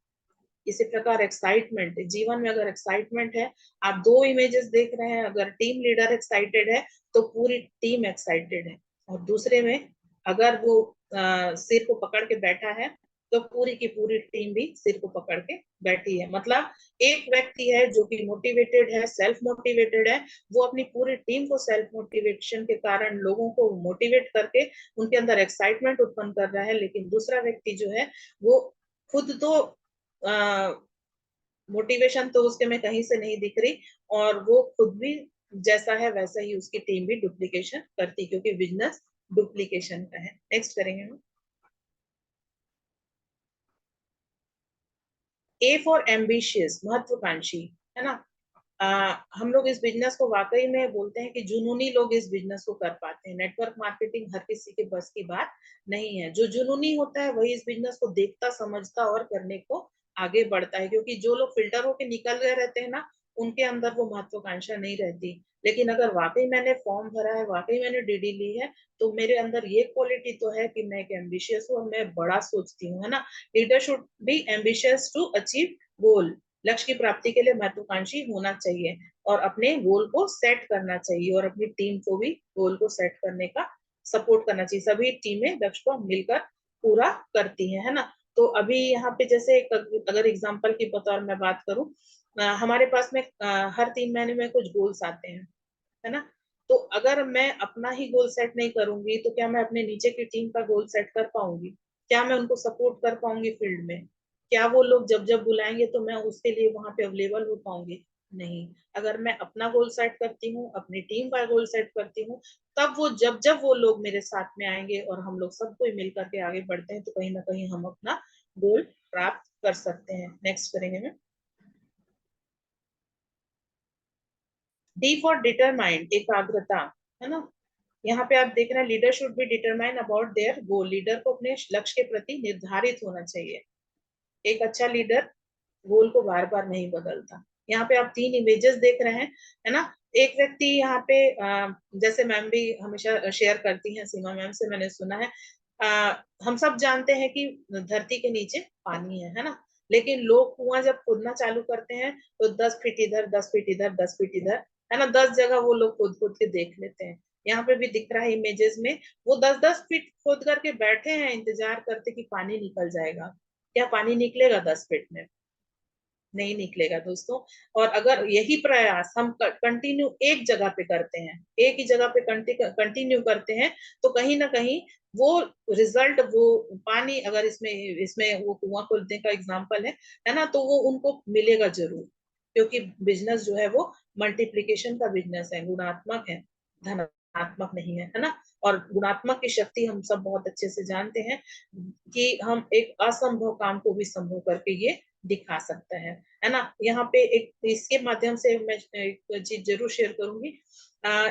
इसी प्रकार एक्साइटमेंट, जीवन में अगर एक्साइटमेंट है, आप दो इमेजेस देख रहे हैं, अगर टीम लीडर एक्साइटेड है तो पूरी टीम एक्साइटेड है, और दूसरे में अगर वो सिर को पकड़ के बैठा है तो पूरी की पूरी टीम भी सिर को पकड़ के बैठी है। मतलब एक व्यक्ति है जो कि मोटिवेटेड है, सेल्फ मोटिवेटेड है, वो अपनी पूरी टीम को सेल्फ मोटिवेशन के कारण लोगों को मोटिवेट करके उनके अंदर एक्साइटमेंट उत्पन्न कर रहा है। लेकिन दूसरा व्यक्ति जो है वो खुद तो मोटिवेशन तो उसके में कहीं से नहीं दिख रही, और वो खुद भी जैसा है वैसा ही उसकी टीम भी डुप्लीकेशन करती, क्योंकि बिजनेस डुप्लीकेशन का है। नेक्स्ट करेंगे हम। ए फॉर एम्बिशियस, महत्वाकांक्षी, है ना। हम लोग इस बिजनेस को वाकई में बोलते हैं कि जुनूनी लोग इस बिजनेस को कर पाते हैं। नेटवर्क मार्केटिंग हर किसी के बस की बात नहीं है। जो जुनूनी होता है वही इस बिजनेस को देखता, समझता और करने को आगे बढ़ता है, क्योंकि जो लोग फिल्टर होके निकल गए रहते हैं ना, उनके अंदर वो महत्वाकांक्षा नहीं रहती। लेकिन अगर वाकई मैंने फॉर्म भरा है, वाकई मैंने डीडी ली है, तो मेरे अंदर ये क्वालिटी तो है कि मैं एक एम्बिशियस हूँ और मैं बड़ा सोचती हूँ, है ना। Leader should be ambitious to achieve goal, लक्ष्य की प्राप्ति के लिए महत्वाकांक्षी होना चाहिए और अपने गोल को सेट करना चाहिए, और अपनी टीम को भी गोल को सेट करने का सपोर्ट करना चाहिए। सभी टीमें लक्ष्य को मिलकर पूरा करती है ना। तो अभी यहाँ पे जैसे अगर एग्जांपल की बतौर मैं बात करूं, हमारे पास में हर 3 महीने में कुछ गोल्स आते हैं, है ना। तो अगर मैं अपना ही गोल सेट नहीं करूंगी तो क्या मैं अपने नीचे की टीम का गोल सेट कर पाऊंगी? क्या मैं उनको सपोर्ट कर पाऊंगी फील्ड में? क्या वो लोग जब जब बुलाएंगे तो मैं उसके लिए वहां पे अवेलेबल हो पाऊंगी? नहीं। अगर मैं अपना गोल सेट करती हूँ, अपनी टीम का गोल सेट करती हूँ, तब वो जब जब वो लोग मेरे साथ में आएंगे और हम लोग सब कोई मिल करके आगे बढ़ते हैं, तो कहीं ना कहीं हम अपना गोल प्राप्त कर सकते हैं। नेक्स्ट करेंगे मैं। डी फॉर डिटरमाइंड, एकाग्रता, है ना। यहाँ पे आप देख रहे हैं leader should be determine about their goal, leader को अपने लक्ष्य के प्रति निर्धारित होना चाहिए। एक अच्छा लीडर गोल को बार बार नहीं बदलता। यहाँ पे आप 3 इमेजेस देख रहे हैं, है ना। एक व्यक्ति यहाँ पे जैसे मैम भी हमेशा शेयर करती हैं, सीमा मैम से मैंने सुना है, हम सब जानते हैं कि धरती के नीचे पानी है ना। लेकिन लोग कुआं जब खोदना चालू करते हैं तो 10 फीट इधर, 10 फीट इधर, 10 फीट इधर, है ना, 10 जगह वो लोग खोद खोद के देख लेते हैं। यहाँ पे भी दिख रहा है इमेजेस में, वो 10-10 फीट खोद करके बैठे हैं, इंतजार करते कि पानी निकल जाएगा। क्या पानी निकलेगा 10 फीट में? नहीं निकलेगा दोस्तों। और अगर यही प्रयास हम कंटिन्यू एक जगह पे करते हैं, एक ही जगह पे कंटिन्यू करते हैं, तो कहीं ना कहीं वो रिजल्ट, वो पानी, अगर इसमें इसमें वो कुआं खोदने का एग्जांपल है ना, तो वो उनको मिलेगा जरूर। क्योंकि बिजनेस जो है वो मल्टीप्लीकेशन का बिजनेस है, गुणात्मक है, धनात्मक नहीं है ना। और गुणात्मक की शक्ति हम सब बहुत अच्छे से जानते हैं कि हम एक असंभव काम को भी संभव करके ये दिखा सकता है ना। यहाँ पे एक इसके माध्यम से मैं एक चीज जरूर शेयर करूंगी।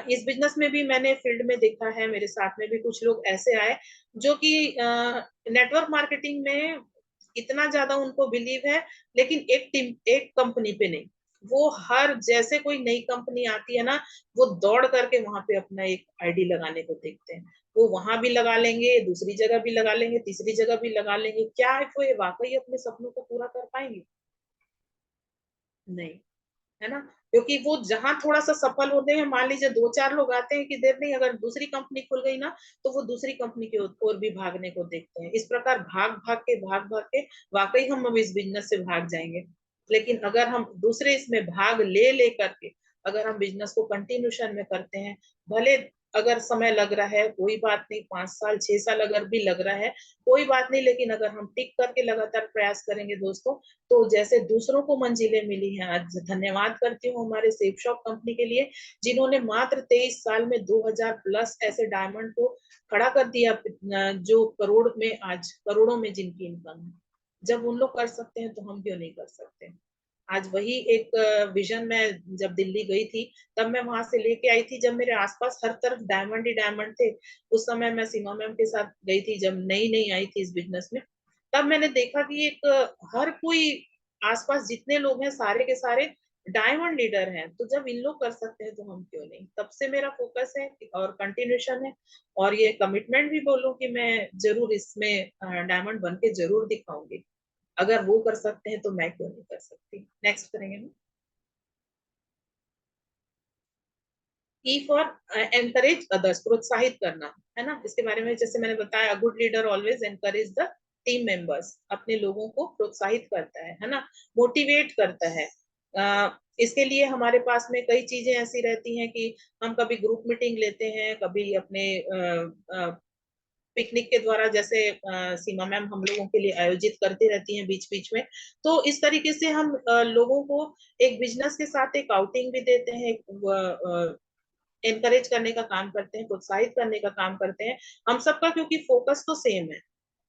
इस बिजनेस में भी मैंने फील्ड में देखा है, मेरे साथ में भी कुछ लोग ऐसे आए जो कि नेटवर्क मार्केटिंग में इतना ज्यादा उनको बिलीव है, लेकिन एक कंपनी पे नहीं। वो हर जैसे कोई नई कंपनी आती है ना, वो दौड़ करके वहां पे अपना एक आईडी लगाने को देखते हैं। वो वहां भी लगा लेंगे, दूसरी जगह भी लगा लेंगे, तीसरी जगह भी लगा लेंगे। क्या है वो ये वाकई अपने सपनों को पूरा कर पाएंगे? नहीं, है ना। क्योंकि वो जहां थोड़ा सा सफल होते हैं, मान लीजिए 2-4 लोग आते हैं कि देर नहीं, अगर दूसरी कंपनी खुल गई ना, तो वो दूसरी कंपनी की ओर भी भागने को देखते हैं। इस प्रकार भाग भाग के वाकई हम अब इस बिजनेस से भाग जाएंगे। लेकिन अगर हम दूसरे इसमें भाग ले करके अगर हम बिजनेस को कंटिन्यूशन में करते हैं, भले अगर समय लग रहा है कोई बात नहीं, 5 साल 6 साल अगर भी लग रहा है कोई बात नहीं, लेकिन अगर हम टिक करके लगातार प्रयास करेंगे दोस्तों, तो जैसे दूसरों को मंजिलें मिली हैं, आज धन्यवाद करती हूँ हमारे सेफ शॉप कंपनी के लिए, जिन्होंने मात्र 23 साल में 2000 प्लस ऐसे डायमंड को खड़ा कर दिया, जो करोड़ में आज करोड़ों में जिनकी इनकम है। जब उन लोग कर सकते हैं तो हम क्यों नहीं कर सकते? आज वही एक विजन में जब दिल्ली गई थी, तब मैं वहां से लेके आई थी, जब मेरे आसपास हर तरफ डायमंड ही डायमंड थे। उस समय मैं सीमा मैम के साथ गई थी, जब नई नई आई थी इस बिजनेस में। तब मैंने देखा कि एक हर कोई आसपास जितने लोग हैं सारे के सारे डायमंड लीडर हैं। तो जब इन लोग कर सकते हैं तो हम क्यों नहीं? तब से मेरा फोकस है और कंटिन्यूशन है, और ये कमिटमेंट भी बोलूं कि मैं जरूर इसमें डायमंड बन के जरूर दिखाऊंगी। अगर वो कर सकते हैं तो मैं क्यों नहीं कर सकती? नेक्स्ट करेंगे ना। ई फॉर एनकरेज अदर्स, प्रोत्साहित करना, है ना। इसके बारे में जैसे मैंने बताया, good leader always encourage the team members, अपने लोगों को प्रोत्साहित करता है ना, मोटिवेट करता है। इसके लिए हमारे पास में कई चीजें ऐसी रहती हैं कि हम कभी ग्रुप मीटिंग लेते हैं, कभी अपने पिकनिक के द्वारा, जैसे सीमा मैम हम लोगों के लिए आयोजित करती रहती हैं बीच बीच में। तो इस तरीके से हम लोगों को एक बिजनेस के साथ एक आउटिंग भी देते हैं, एनकरेज करने का काम करते हैं, प्रोत्साहित करने का काम करते हैं हम सबका, क्योंकि फोकस तो सेम है,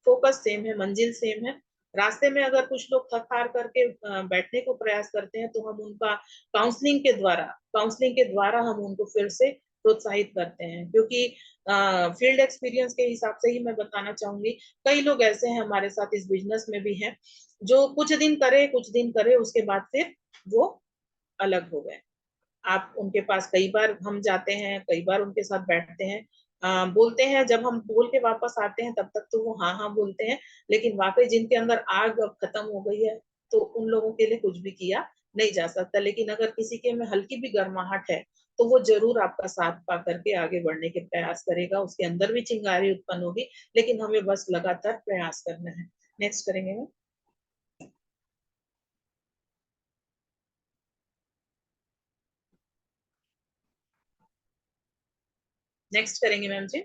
फोकस सेम है, मंजिल सेम है। रास्ते में अगर कुछ लोग थक हार करके बैठने को प्रयास करते हैं, तो हम उनका काउंसलिंग के द्वारा हम उनको फिर से प्रोत्साहित करते हैं। क्योंकि फील्ड एक्सपीरियंस के हिसाब से ही मैं बताना चाहूंगी, कई लोग ऐसे हैं हमारे साथ इस बिजनेस में भी हैं, जो कुछ दिन करे उसके बाद फिर वो अलग हो गए। आप उनके पास कई बार हम जाते हैं, कई बार उनके साथ बैठते हैं, बोलते हैं, जब हम बोल के वापस आते हैं तब तक तो वो हाँ हाँ बोलते हैं, लेकिन वाकई जिनके अंदर आग अब खत्म हो गई है, तो उन लोगों के लिए कुछ भी किया नहीं जा सकता। लेकिन अगर किसी के में हल्की भी गर्माहट है, तो वो जरूर आपका साथ पा करके आगे बढ़ने के प्रयास करेगा। उसके अंदर भी चिंगारी उत्पन्न होगी, लेकिन हमें बस लगातार प्रयास करना है। नेक्स्ट करेंगे हम। नेक्स्ट करेंगे ma'am ji.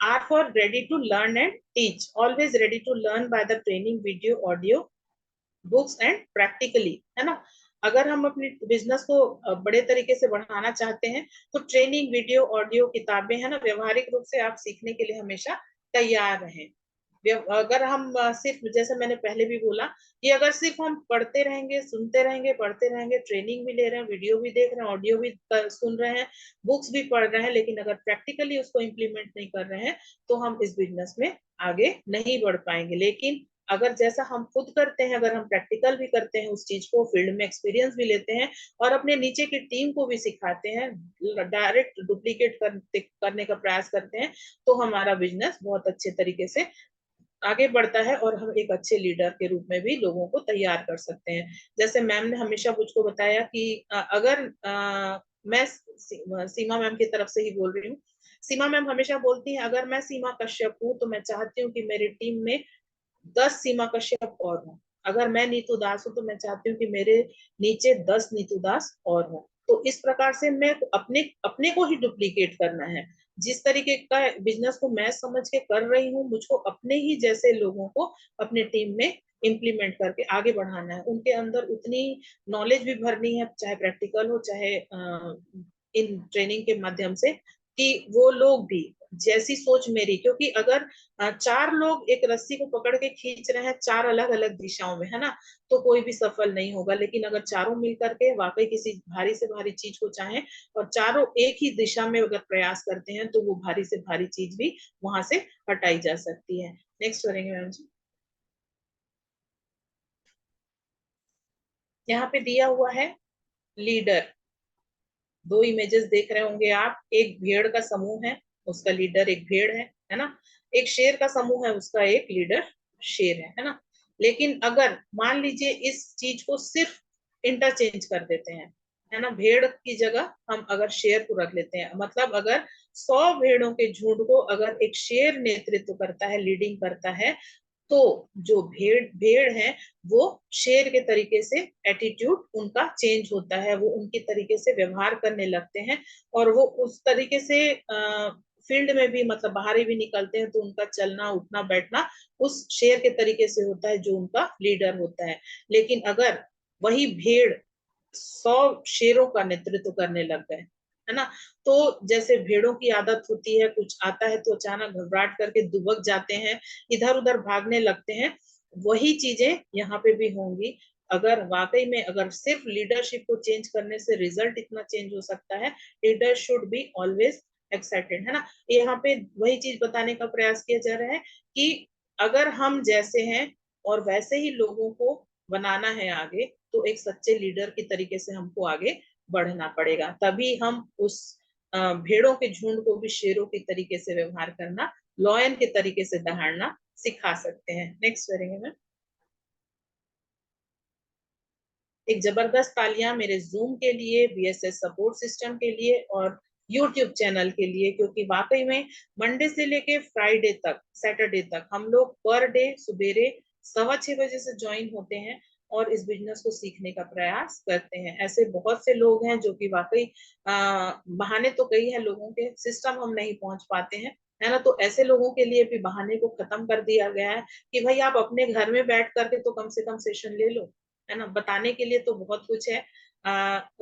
R for ready to learn and teach. Always ready to learn by the training, video, audio, books and practically, है ना। अगर हम अपने बिजनेस को बड़े तरीके से बढ़ाना चाहते हैं, तो ट्रेनिंग, वीडियो, ऑडियो, किताबें, है ना, व्यवहारिक रूप से आप सीखने के लिए हमेशा तैयार रहें। अगर हम सिर्फ, जैसे मैंने पहले भी बोला, कि अगर सिर्फ हम पढ़ते रहेंगे, सुनते रहेंगे, पढ़ते रहेंगे, ट्रेनिंग भी ले रहे हैं, वीडियो भी देख रहे हैं, ऑडियो भी सुन रहे हैं, बुक्स भी पढ़ रहे हैं, लेकिन अगर प्रैक्टिकली उसको इम्प्लीमेंट नहीं कर रहे हैं, तो हम इस बिजनेस में आगे नहीं बढ़ पाएंगे। लेकिन अगर जैसा हम खुद करते हैं, अगर हम प्रैक्टिकल भी करते हैं, उस चीज को फील्ड में एक्सपीरियंस भी लेते हैं, और अपने नीचे की टीम को भी सिखाते हैं, डायरेक्ट डुप्लीकेट करने का प्रयास करते हैं, तो हमारा बिजनेस बहुत अच्छे तरीके से आगे बढ़ता है, और हम एक अच्छे लीडर के रूप में भी लोगों को तैयार कर सकते हैं। जैसे मैम ने हमेशा मुझको बताया कि अगर मैं सीमा मैम की तरफ से ही बोल रही हूँ, सीमा मैम हमेशा बोलती हैं, अगर मैं सीमा कश्यप हूँ तो मैं चाहती हूँ कि मेरी टीम में 10 सीमा कश्यप और हों। अगर मैं नीतू दास हूँ तो मैं चाहती हूँ कि मेरे नीचे 10 नीतू दास और हों। तो इस प्रकार से मैं अपने अपने को ही डुप्लीकेट करना है। जिस तरीके का बिजनेस को मैं समझ के कर रही हूँ, मुझको अपने ही जैसे लोगों को अपने टीम में इम्प्लीमेंट करके आगे बढ़ाना है। उनके अंदर उतनी नॉलेज भी भरनी है, चाहे प्रैक्टिकल हो, चाहे इन ट्रेनिंग के माध्यम से, कि वो लोग भी जैसी सोच मेरी, क्योंकि अगर 4 लोग एक रस्सी को पकड़ के खींच रहे हैं 4 अलग अलग दिशाओं में, है ना, तो कोई भी सफल नहीं होगा। लेकिन अगर चारों मिलकर के वाकई किसी भारी से भारी चीज को चाहें, और चारों एक ही दिशा में अगर प्रयास करते हैं, तो वो भारी से भारी चीज भी वहां से हटाई जा सकती है। नेक्स्ट करेंगे मैम जी। यहाँ पे दिया हुआ है लीडर। दो इमेजेस देख रहे होंगे आप, एक भेड़ का समूह है, उसका लीडर एक भेड़ है ना। एक शेर का समूह है, उसका एक लीडर शेर है ना। लेकिन अगर मान लीजिए इस चीज को सिर्फ इंटरचेंज कर देते हैं, है ना, भेड़ की जगह हम अगर शेर को रख लेते हैं, मतलब अगर 100 भेड़ों के झुंड को अगर एक शेर नेतृत्व करता है, लीडिंग करता है, तो जो भेड़ भेड़ है वो शेर के तरीके से एटीट्यूड उनका चेंज होता है, वो उनकी तरीके से व्यवहार करने लगते हैं, और वो उस तरीके से फील्ड में भी, मतलब बाहर भी निकलते हैं तो उनका चलना उठना बैठना उस शेर के तरीके से होता है जो उनका लीडर होता है। लेकिन अगर वही भेड़ 100 शेरों का नेतृत्व करने लग गए, है ना, तो जैसे भेड़ों की आदत होती है, कुछ आता है तो अचानक घबराहट करके दुबक जाते हैं, इधर उधर भागने लगते हैं, वही चीजें यहाँ पे भी होंगी। अगर वाकई में अगर सिर्फ लीडरशिप को चेंज करने से रिजल्ट इतना चेंज हो सकता है, leader should be always excited, है ना। यहाँ पे वही चीज बताने का प्रयास किया जा रहा है कि अगर हम जैसे हैं और वैसे ही लोगों को बनाना है आगे, तो एक सच्चे लीडर की तरीके से हमको आगे बढ़ना पड़ेगा, तभी हम उस भेड़ों के झुंड को भी शेरों के तरीके से व्यवहार करना, लॉयन के तरीके से दहाड़ना सिखा सकते हैं। नेक्स्ट करेंगे मैम। एक जबरदस्त तालियां मेरे जूम के लिए, बीएसएस सपोर्ट सिस्टम के लिए और यूट्यूब चैनल के लिए, क्योंकि वाकई में मंडे से लेके फ्राइडे तक, सैटरडे तक हम लोग पर डे सुबेरे 6:15 बजे से ज्वाइन होते हैं और इस बिजनेस को सीखने का प्रयास करते हैं। ऐसे बहुत से लोग हैं जो कि वाकई बहाने तो कई है लोगों के, सिस्टम हम नहीं पहुंच पाते हैं, है ना। तो ऐसे लोगों के लिए भी बहाने को खत्म कर दिया गया है कि भाई आप अपने घर में बैठ करके तो कम से कम सेशन ले लो, है ना। बताने के लिए तो बहुत कुछ है,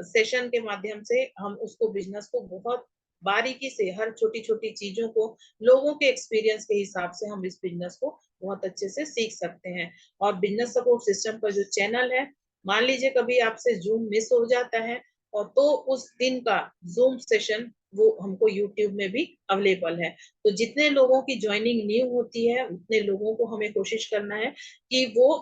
सेशन के माध्यम से हम उसको बिजनेस को बहुत बारीकी से हर छोटी छोटी चीजों को लोगों के एक्सपीरियंस के हिसाब से हम इस बिजनेस को बहुत अच्छे से सीख सकते हैं। और बिजनेस सपोर्ट सिस्टम का जो चैनल है, मान लीजिए कभी आपसे जूम मिस हो जाता है और तो उस दिन का जूम सेशन वो हमको यूट्यूब में भी अवेलेबल है। तो जितने लोगों की ज्वाइनिंग न्यू होती है उतने लोगों को हमें कोशिश करना है कि वो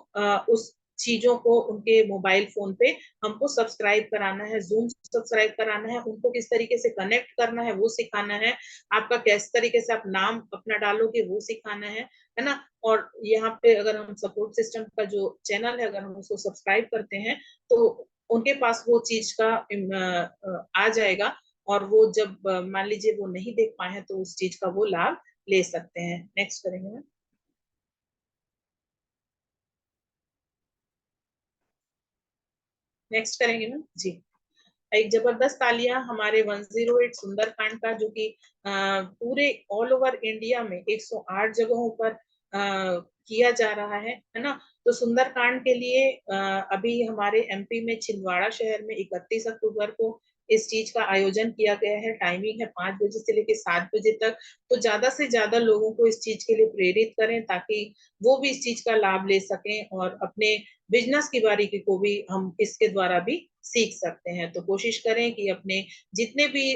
उस चीजों को उनके मोबाइल फोन पे हमको सब्सक्राइब कराना है, जूम सब्सक्राइब कराना है, उनको किस तरीके से कनेक्ट करना है वो सिखाना है, आपका किस तरीके से आप नाम अपना डालोगे वो सिखाना है ना। और यहाँ पे अगर हम सपोर्ट सिस्टम का जो चैनल है अगर हम उसको सब्सक्राइब करते हैं तो उनके पास वो चीज का आ जाएगा, और वो जब मान लीजिए वो नहीं देख पाए हैं तो उस चीज का वो लाभ ले सकते हैं। नेक्स्ट करेंगे। नेक्स्ट करेंगे मैम जी। एक जबरदस्त तालियां हमारे 108 सुंदरकांड का, जो कि पूरे ऑल ओवर इंडिया में 108 जगहों पर किया जा रहा है ना। तो सुंदरकांड के लिए अभी हमारे एमपी में छिंदवाड़ा शहर में 31 अक्टूबर को इस चीज का आयोजन किया गया है। टाइमिंग है 5 बजे से लेकर 7 बजे तक। तो ज्यादा से ज्यादा लोगों को इस चीज के लिए प्रेरित करें ताकि वो भी इस चीज का लाभ ले सकें और अपने बिजनेस की बारीकी को भी हम इसके द्वारा भी सीख सकते हैं। तो कोशिश करें कि अपने जितने भी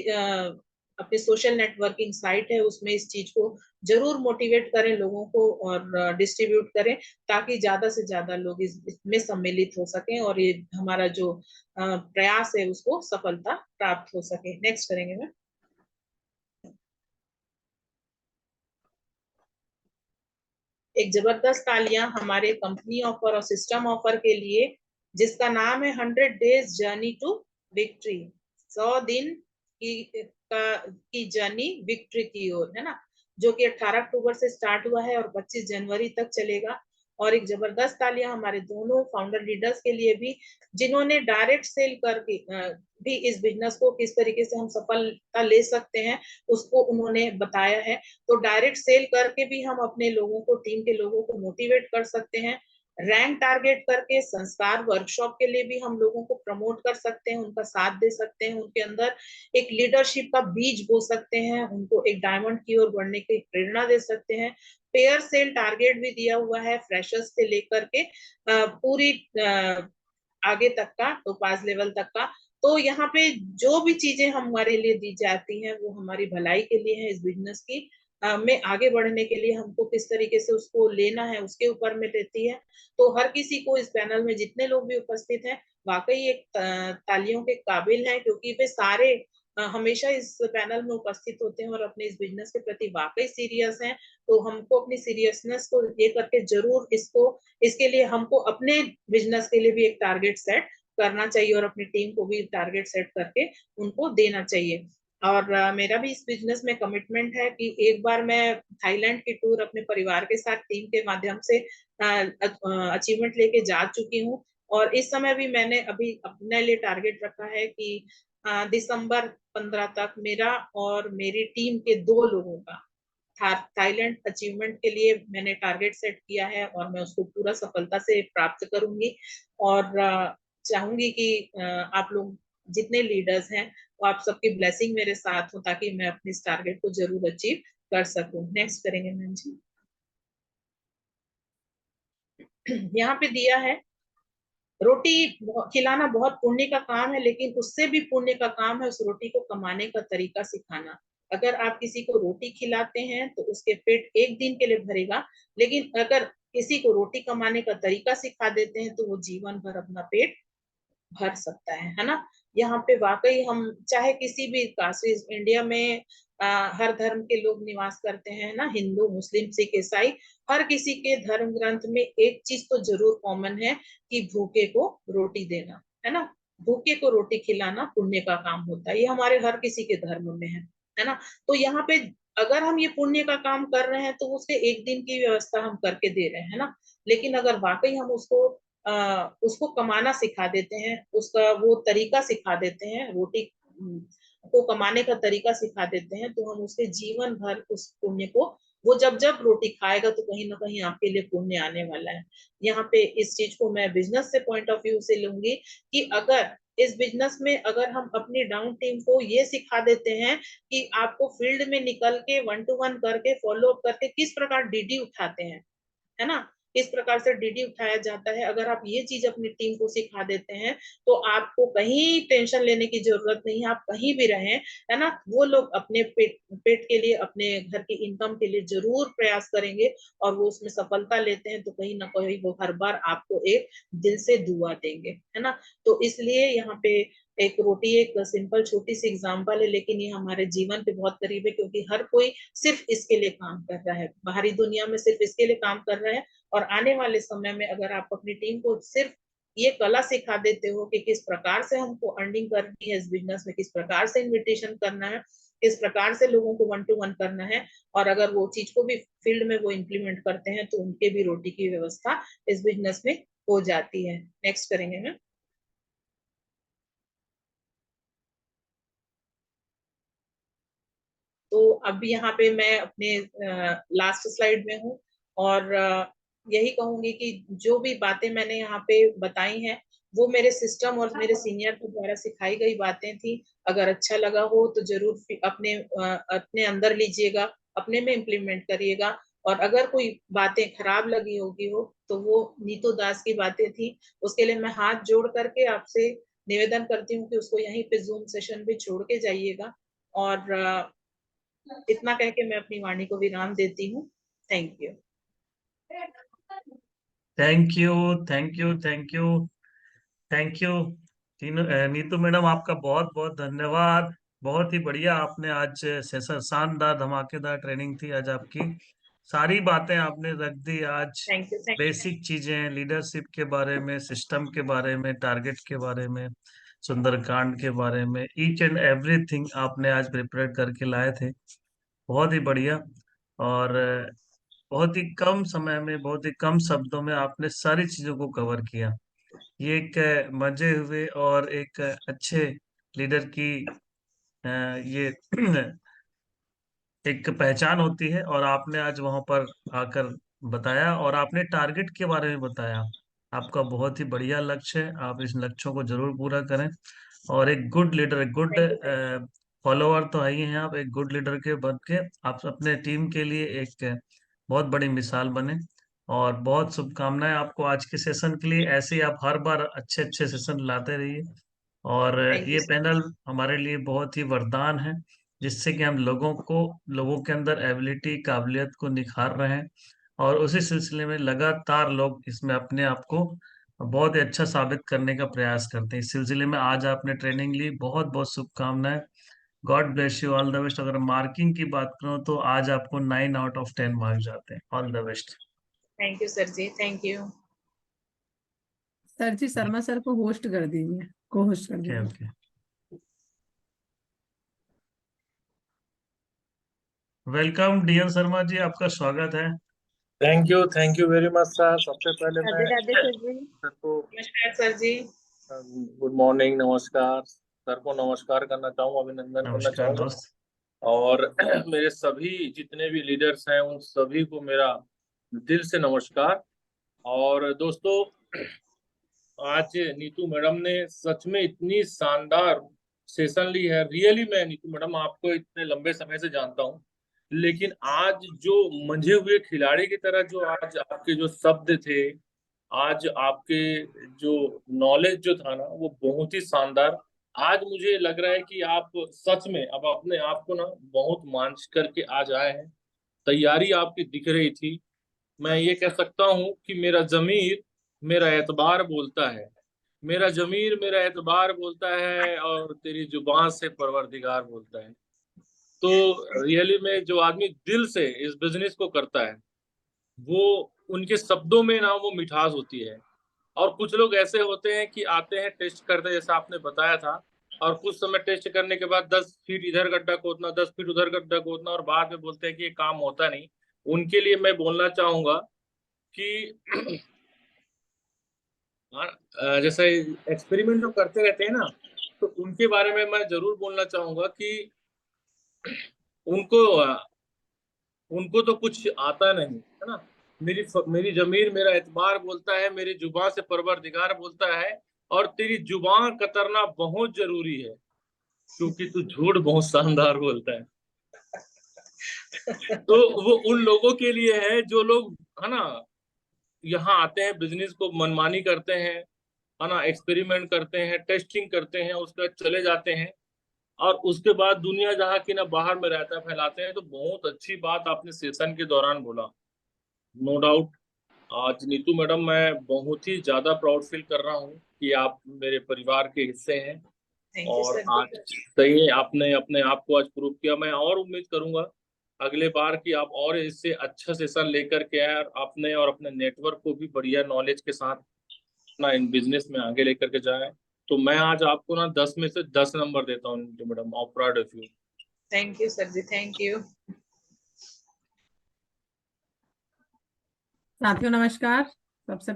अपने सोशल नेटवर्किंग साइट है उसमें इस चीज को जरूर मोटिवेट करें लोगों को और डिस्ट्रीब्यूट करें ताकि ज्यादा से ज्यादा लोग इसमें सम्मिलित हो सकें और ये हमारा जो प्रयास है उसको सफलता प्राप्त हो सके। नेक्स्ट करेंगे मैम। एक जबरदस्त तालियां हमारे कंपनी ऑफर और सिस्टम ऑफर के लिए, जिसका नाम है 100 डेज जर्नी टू विक्ट्री, 100 दिन की जर्नी विक्ट्री की ओर, है ना, जो कि 18 अक्टूबर से स्टार्ट हुआ है और 25 जनवरी तक चलेगा। और एक जबरदस्त तालियां हमारे दोनों फाउंडर लीडर्स के लिए भी, जिन्होंने डायरेक्ट सेल करके भी इस बिजनेस को किस तरीके से हम सफलता ले सकते हैं उसको उन्होंने बताया है। तो डायरेक्ट सेल करके भी हम अपने लोगों को, टीम के लोगों को मोटिवेट कर सकते हैं। रैंक टारगेट करके संस्कार वर्कशॉप के लिए भी हम लोगों को प्रमोट कर सकते हैं, उनका साथ दे सकते हैं, उनके अंदर एक लीडरशिप का बीज बो सकते हैं, उनको एक डायमंड की ओर बढ़ने की प्रेरणा दे सकते हैं। पेयर सेल टारगेट भी दिया हुआ है फ्रेशर्स से लेकर के पूरी आगे तक का, टोपाज लेवल तक का। तो यहाँ पे जो भी चीजें हमारे लिए दी जाती हैं वो हमारी भलाई के लिए है इस बिजनेस की, में आगे बढ़ने के लिए हमको किस तरीके से उसको लेना है उसके ऊपर में रहती है। तो हर किसी को इस पैनल में जितने लोग भी उपस्थित हैं वाकई एक तालियों के काबिल हैं, क्योंकि वे सारे हमेशा इस पैनल में उपस्थित होते हैं और अपने इस बिजनेस के प्रति वाकई सीरियस हैं। तो हमको अपनी सीरियसनेस को ये करके जरूर इसके लिए हमको अपने बिजनेस के लिए भी एक टारगेट सेट करना चाहिए और अपनी टीम को भी टारगेट सेट करके उनको देना चाहिए। और मेरा भी इस बिजनेस में कमिटमेंट है कि एक बार मैं थाईलैंड की टूर अपने परिवार के साथ टीम के माध्यम से अचीवमेंट लेके जा चुकी हूँ। और इस समय भी मैंने अभी अपने लिए टारगेट रखा है कि दिसंबर 15 तक मेरा और मेरी टीम के 2 लोगों का थाईलैंड अचीवमेंट के लिए मैंने टारगेट सेट किया है और मैं उसको पूरा सफलता से प्राप्त करूंगी। और चाहूंगी कि आप लोग जितने लीडर्स हैं वो आप सबकी ब्लेसिंग मेरे साथ हो ताकि मैं अपने इस टारगेट को जरूर अचीव कर सकूं। नेक्स्ट करेंगे मैम जी। यहाँ पे दिया है रोटी खिलाना बहुत पुण्य का काम है, लेकिन उससे भी पुण्य का काम है उस रोटी को कमाने का तरीका सिखाना। अगर आप किसी को रोटी खिलाते हैं तो उसके पेट एक दिन के लिए भरेगा, लेकिन अगर किसी को रोटी कमाने का तरीका सिखा देते हैं तो वो जीवन भर अपना पेट भर सकता है ना। यहाँ पे वाकई हम चाहे किसी भी कास्ट, इंडिया में हर धर्म के लोग निवास करते हैं ना, हिंदू मुस्लिम सिख ईसाई, हर किसी के धर्म ग्रंथ में एक चीज तो जरूर कॉमन है कि भूखे को रोटी देना, है ना। भूखे को रोटी खिलाना पुण्य का काम होता है, ये हमारे हर किसी के धर्म में है ना। तो यहाँ पे अगर हम ये पुण्य का काम कर रहे हैं तो उसके एक दिन की व्यवस्था हम करके दे रहे हैं, है ना। लेकिन अगर वाकई हम उसको कमाना सिखा देते हैं, उसका वो तरीका सिखा देते हैं, रोटी को कमाने का तरीका सिखा देते हैं, तो हम उसके जीवन भर उस पुण्य को, वो जब जब रोटी खाएगा तो कहीं ना कहीं आपके लिए पुण्य आने वाला है। यहाँ पे इस चीज को मैं बिजनेस से पॉइंट ऑफ व्यू से लूंगी कि अगर इस बिजनेस में अगर हम अपनी डाउन टीम को ये सिखा देते हैं कि आपको फील्ड में निकल के 1-to-1 करके फॉलो अप करके किस प्रकार डीडी उठाते हैं, है ना, किस प्रकार से डीडी उठाया जाता है, अगर आप ये चीज अपनी टीम को सिखा देते हैं तो आपको कहीं टेंशन लेने की जरूरत नहीं है, आप कहीं भी रहें, है ना। वो लोग अपने पेट के लिए, अपने घर की इनकम के लिए जरूर प्रयास करेंगे और वो उसमें सफलता लेते हैं तो कहीं ना कहीं वो हर बार आपको एक दिल से दुआ देंगे, है ना। तो इसलिए यहाँ पे एक रोटी एक सिंपल छोटी सी एग्जांपल है, लेकिन ये हमारे जीवन पे बहुत करीब है, क्योंकि हर कोई सिर्फ इसके लिए काम कर रहा है, बाहरी दुनिया में सिर्फ इसके लिए काम कर रहा है। और आने वाले समय में अगर आप अपनी टीम को सिर्फ ये कला सिखा देते हो कि किस प्रकार से हमको अर्निंग करनी है इस बिजनेस में, किस प्रकार से इन्विटेशन करना है, किस प्रकार से लोगों को 1-to-1 करना है, और अगर वो चीज को भी फील्ड में वो इम्प्लीमेंट करते हैं तो उनके भी रोटी की व्यवस्था इस बिजनेस में हो जाती है। नेक्स्ट करेंगे मैम। तो अब यहाँ पे मैं अपने लास्ट स्लाइड में हूँ और यही कहूंगी कि जो भी बातें मैंने यहाँ पे बताई हैं वो मेरे सिस्टम और मेरे सीनियर के द्वारा सिखाई गई बातें थी। अगर अच्छा लगा हो तो जरूर अपने अंदर लीजिएगा, अपने में इम्प्लीमेंट करिएगा। और अगर कोई बातें खराब लगी होगी हो तो वो नीतू दास की बातें थी, उसके लिए मैं हाथ जोड़ करके आपसे निवेदन करती हूँ कि उसको यहीं पे जूम सेशन पे छोड़ के जाइएगा। और इतना कह के मैं अपनी वाणी को विराम देती हूँ। Thank you. Thank you, thank you, thank you, thank you तीनों। नीतू मैडम, आपका बहुत बहुत धन्यवाद। बहुत ही बढ़िया आपने आज सेशन, शानदार धमाकेदार ट्रेनिंग थी आज आपकी। सारी बातें आपने रख दी आज, थैंक यू। बेसिक चीजें, लीडरशिप के बारे में, सिस्टम के बारे में, टारगेट के बारे में, सुंदरकांड के बारे में, ईच एंड एवरीथिंग आपने आज प्रिपेयर करके लाए थे। बहुत ही बढ़िया। और बहुत ही कम समय में, बहुत ही कम शब्दों में आपने सारी चीजों को कवर किया। ये एक मजे हुए और एक अच्छे लीडर की ये एक पहचान होती है। और आपने आज वहां पर आकर बताया और आपने टारगेट के बारे में बताया। आपका बहुत ही बढ़िया लक्ष्य है, आप इस लक्ष्यों को जरूर पूरा करें। और एक good leader, good thank you. Follower तो है ही हैं आप, एक गुड लीडर के बन के आप अपने टीम के लिए एक बहुत बड़ी मिसाल बने। और बहुत शुभकामनाएं आपको आज के सेशन के लिए। ऐसे ही आप हर बार अच्छे अच्छे सेशन लाते रहिए। और थैंक ये यू। पैनल हमारे लिए बहुत ही वरदान है। जिससे कि हम लोगों के अंदर एबिलिटी काबिलियत को निखार रहे हैं, और उसी सिलसिले में लगातार लोग इसमें अपने आप को बहुत ही अच्छा साबित करने का प्रयास करते हैं। इस सिलसिले में आज आपने ट्रेनिंग ली, बहुत बहुत शुभकामनाएं। God bless you, all the best. अगर मार्किंग की बात करूं तो आज आपको 9 आउट ऑफ 10 मार्क्स जाते हैं। All the best. Thank you sir ji, thank you. Sir ji Sharma sir को होस्ट कर दीजिए, को होस्ट कर ओके दीजिए। Okay. Welcome DN Sharma ji, आपका स्वागत है। Thank you very much sir. सबसे पहले राधे मैं राधे सर जी। सर को नमस्कार सर जी। गुड मॉर्निंग, नमस्कार। सर को नमस्कार करना चाहूँगा, अभिनंदन करना नमस्कार चाहूँगा। दोस्त। और मेरे सभी जितने भी लीडर्स हैं उन सभी को मेरा दिल से नमस्कार। और दोस्तों, आज नीतू मैडम ने सच में इतनी शानदार सेशन ली है। रियली मैं नीतू मैडम आपको इतने लंबे समय से जानता हूँ, लेकिन आज जो मंझे हुए खिलाड़ी की तरह जो आज आपके जो शब्द थे, आज आपके जो नॉलेज जो था ना, वो बहुत ही शानदार। आज मुझे लग रहा है कि आप सच में अब अपने आप को ना बहुत मांझ करके आज आए हैं। तैयारी आपकी दिख रही थी। मैं ये कह सकता हूँ कि मेरा जमीर मेरा एतबार बोलता है, मेरा जमीर मेरा एतबार बोलता है, और तेरी जुबान से परवरदिगार बोलता है। तो रियली में जो आदमी दिल से इस बिजनेस को करता है, वो उनके शब्दों में ना वो मिठास होती है। और कुछ लोग ऐसे होते हैं कि आते हैं, टेस्ट करते हैं, जैसा आपने बताया था, और कुछ समय टेस्ट करने के बाद 10 फीट इधर गड्ढा खोदना, 10 फीट उधर गड्ढा खोदना, और बाद में बोलते हैं कि ये काम होता नहीं। उनके लिए मैं बोलना चाहूंगा कि जैसे एक्सपेरिमेंट जो करते रहते हैं ना, तो उनके बारे में मैं जरूर बोलना चाहूंगा कि उनको उनको तो कुछ आता नहीं है ना। मेरी जमीर मेरा एतबार बोलता है, मेरी जुबान से परवरदिगार बोलता है, और तेरी जुबान कतरना बहुत जरूरी है, क्योंकि तू झूठ बहुत शानदार बोलता है। तो वो उन लोगों के लिए है जो लोग, है ना, यहाँ आते हैं, बिजनेस को मनमानी करते हैं, है ना, एक्सपेरिमेंट करते हैं, टेस्टिंग करते हैं, उसके बाद चले जाते हैं, और उसके बाद दुनिया जहाँ की ना बाहर में रहता फैलाते हैं। तो बहुत अच्छी बात आपने सेशन के दौरान बोला, नो डाउट। आज नीतू मैडम, मैं बहुत ही ज्यादा प्राउड फील कर रहा हूँ कि आप मेरे परिवार के हिस्से हैं। थैंक यू और सर आज सही है, आपने अपने आप को आज प्रूव किया। मैं और उम्मीद करूंगा अगले बार कि आप और इससे अच्छा सेशन लेकर के आए, और अपने और अपने नेटवर्क को भी बढ़िया नॉलेज के साथ अपना इन बिजनेस में आगे लेकर के जाए। तो मैं आज आपको ना 10 में से 10 नंबर देता हूँ Neetu madam, of proud of you. Thank you sir ji, thank you. साथियों नमस्कार। सबसे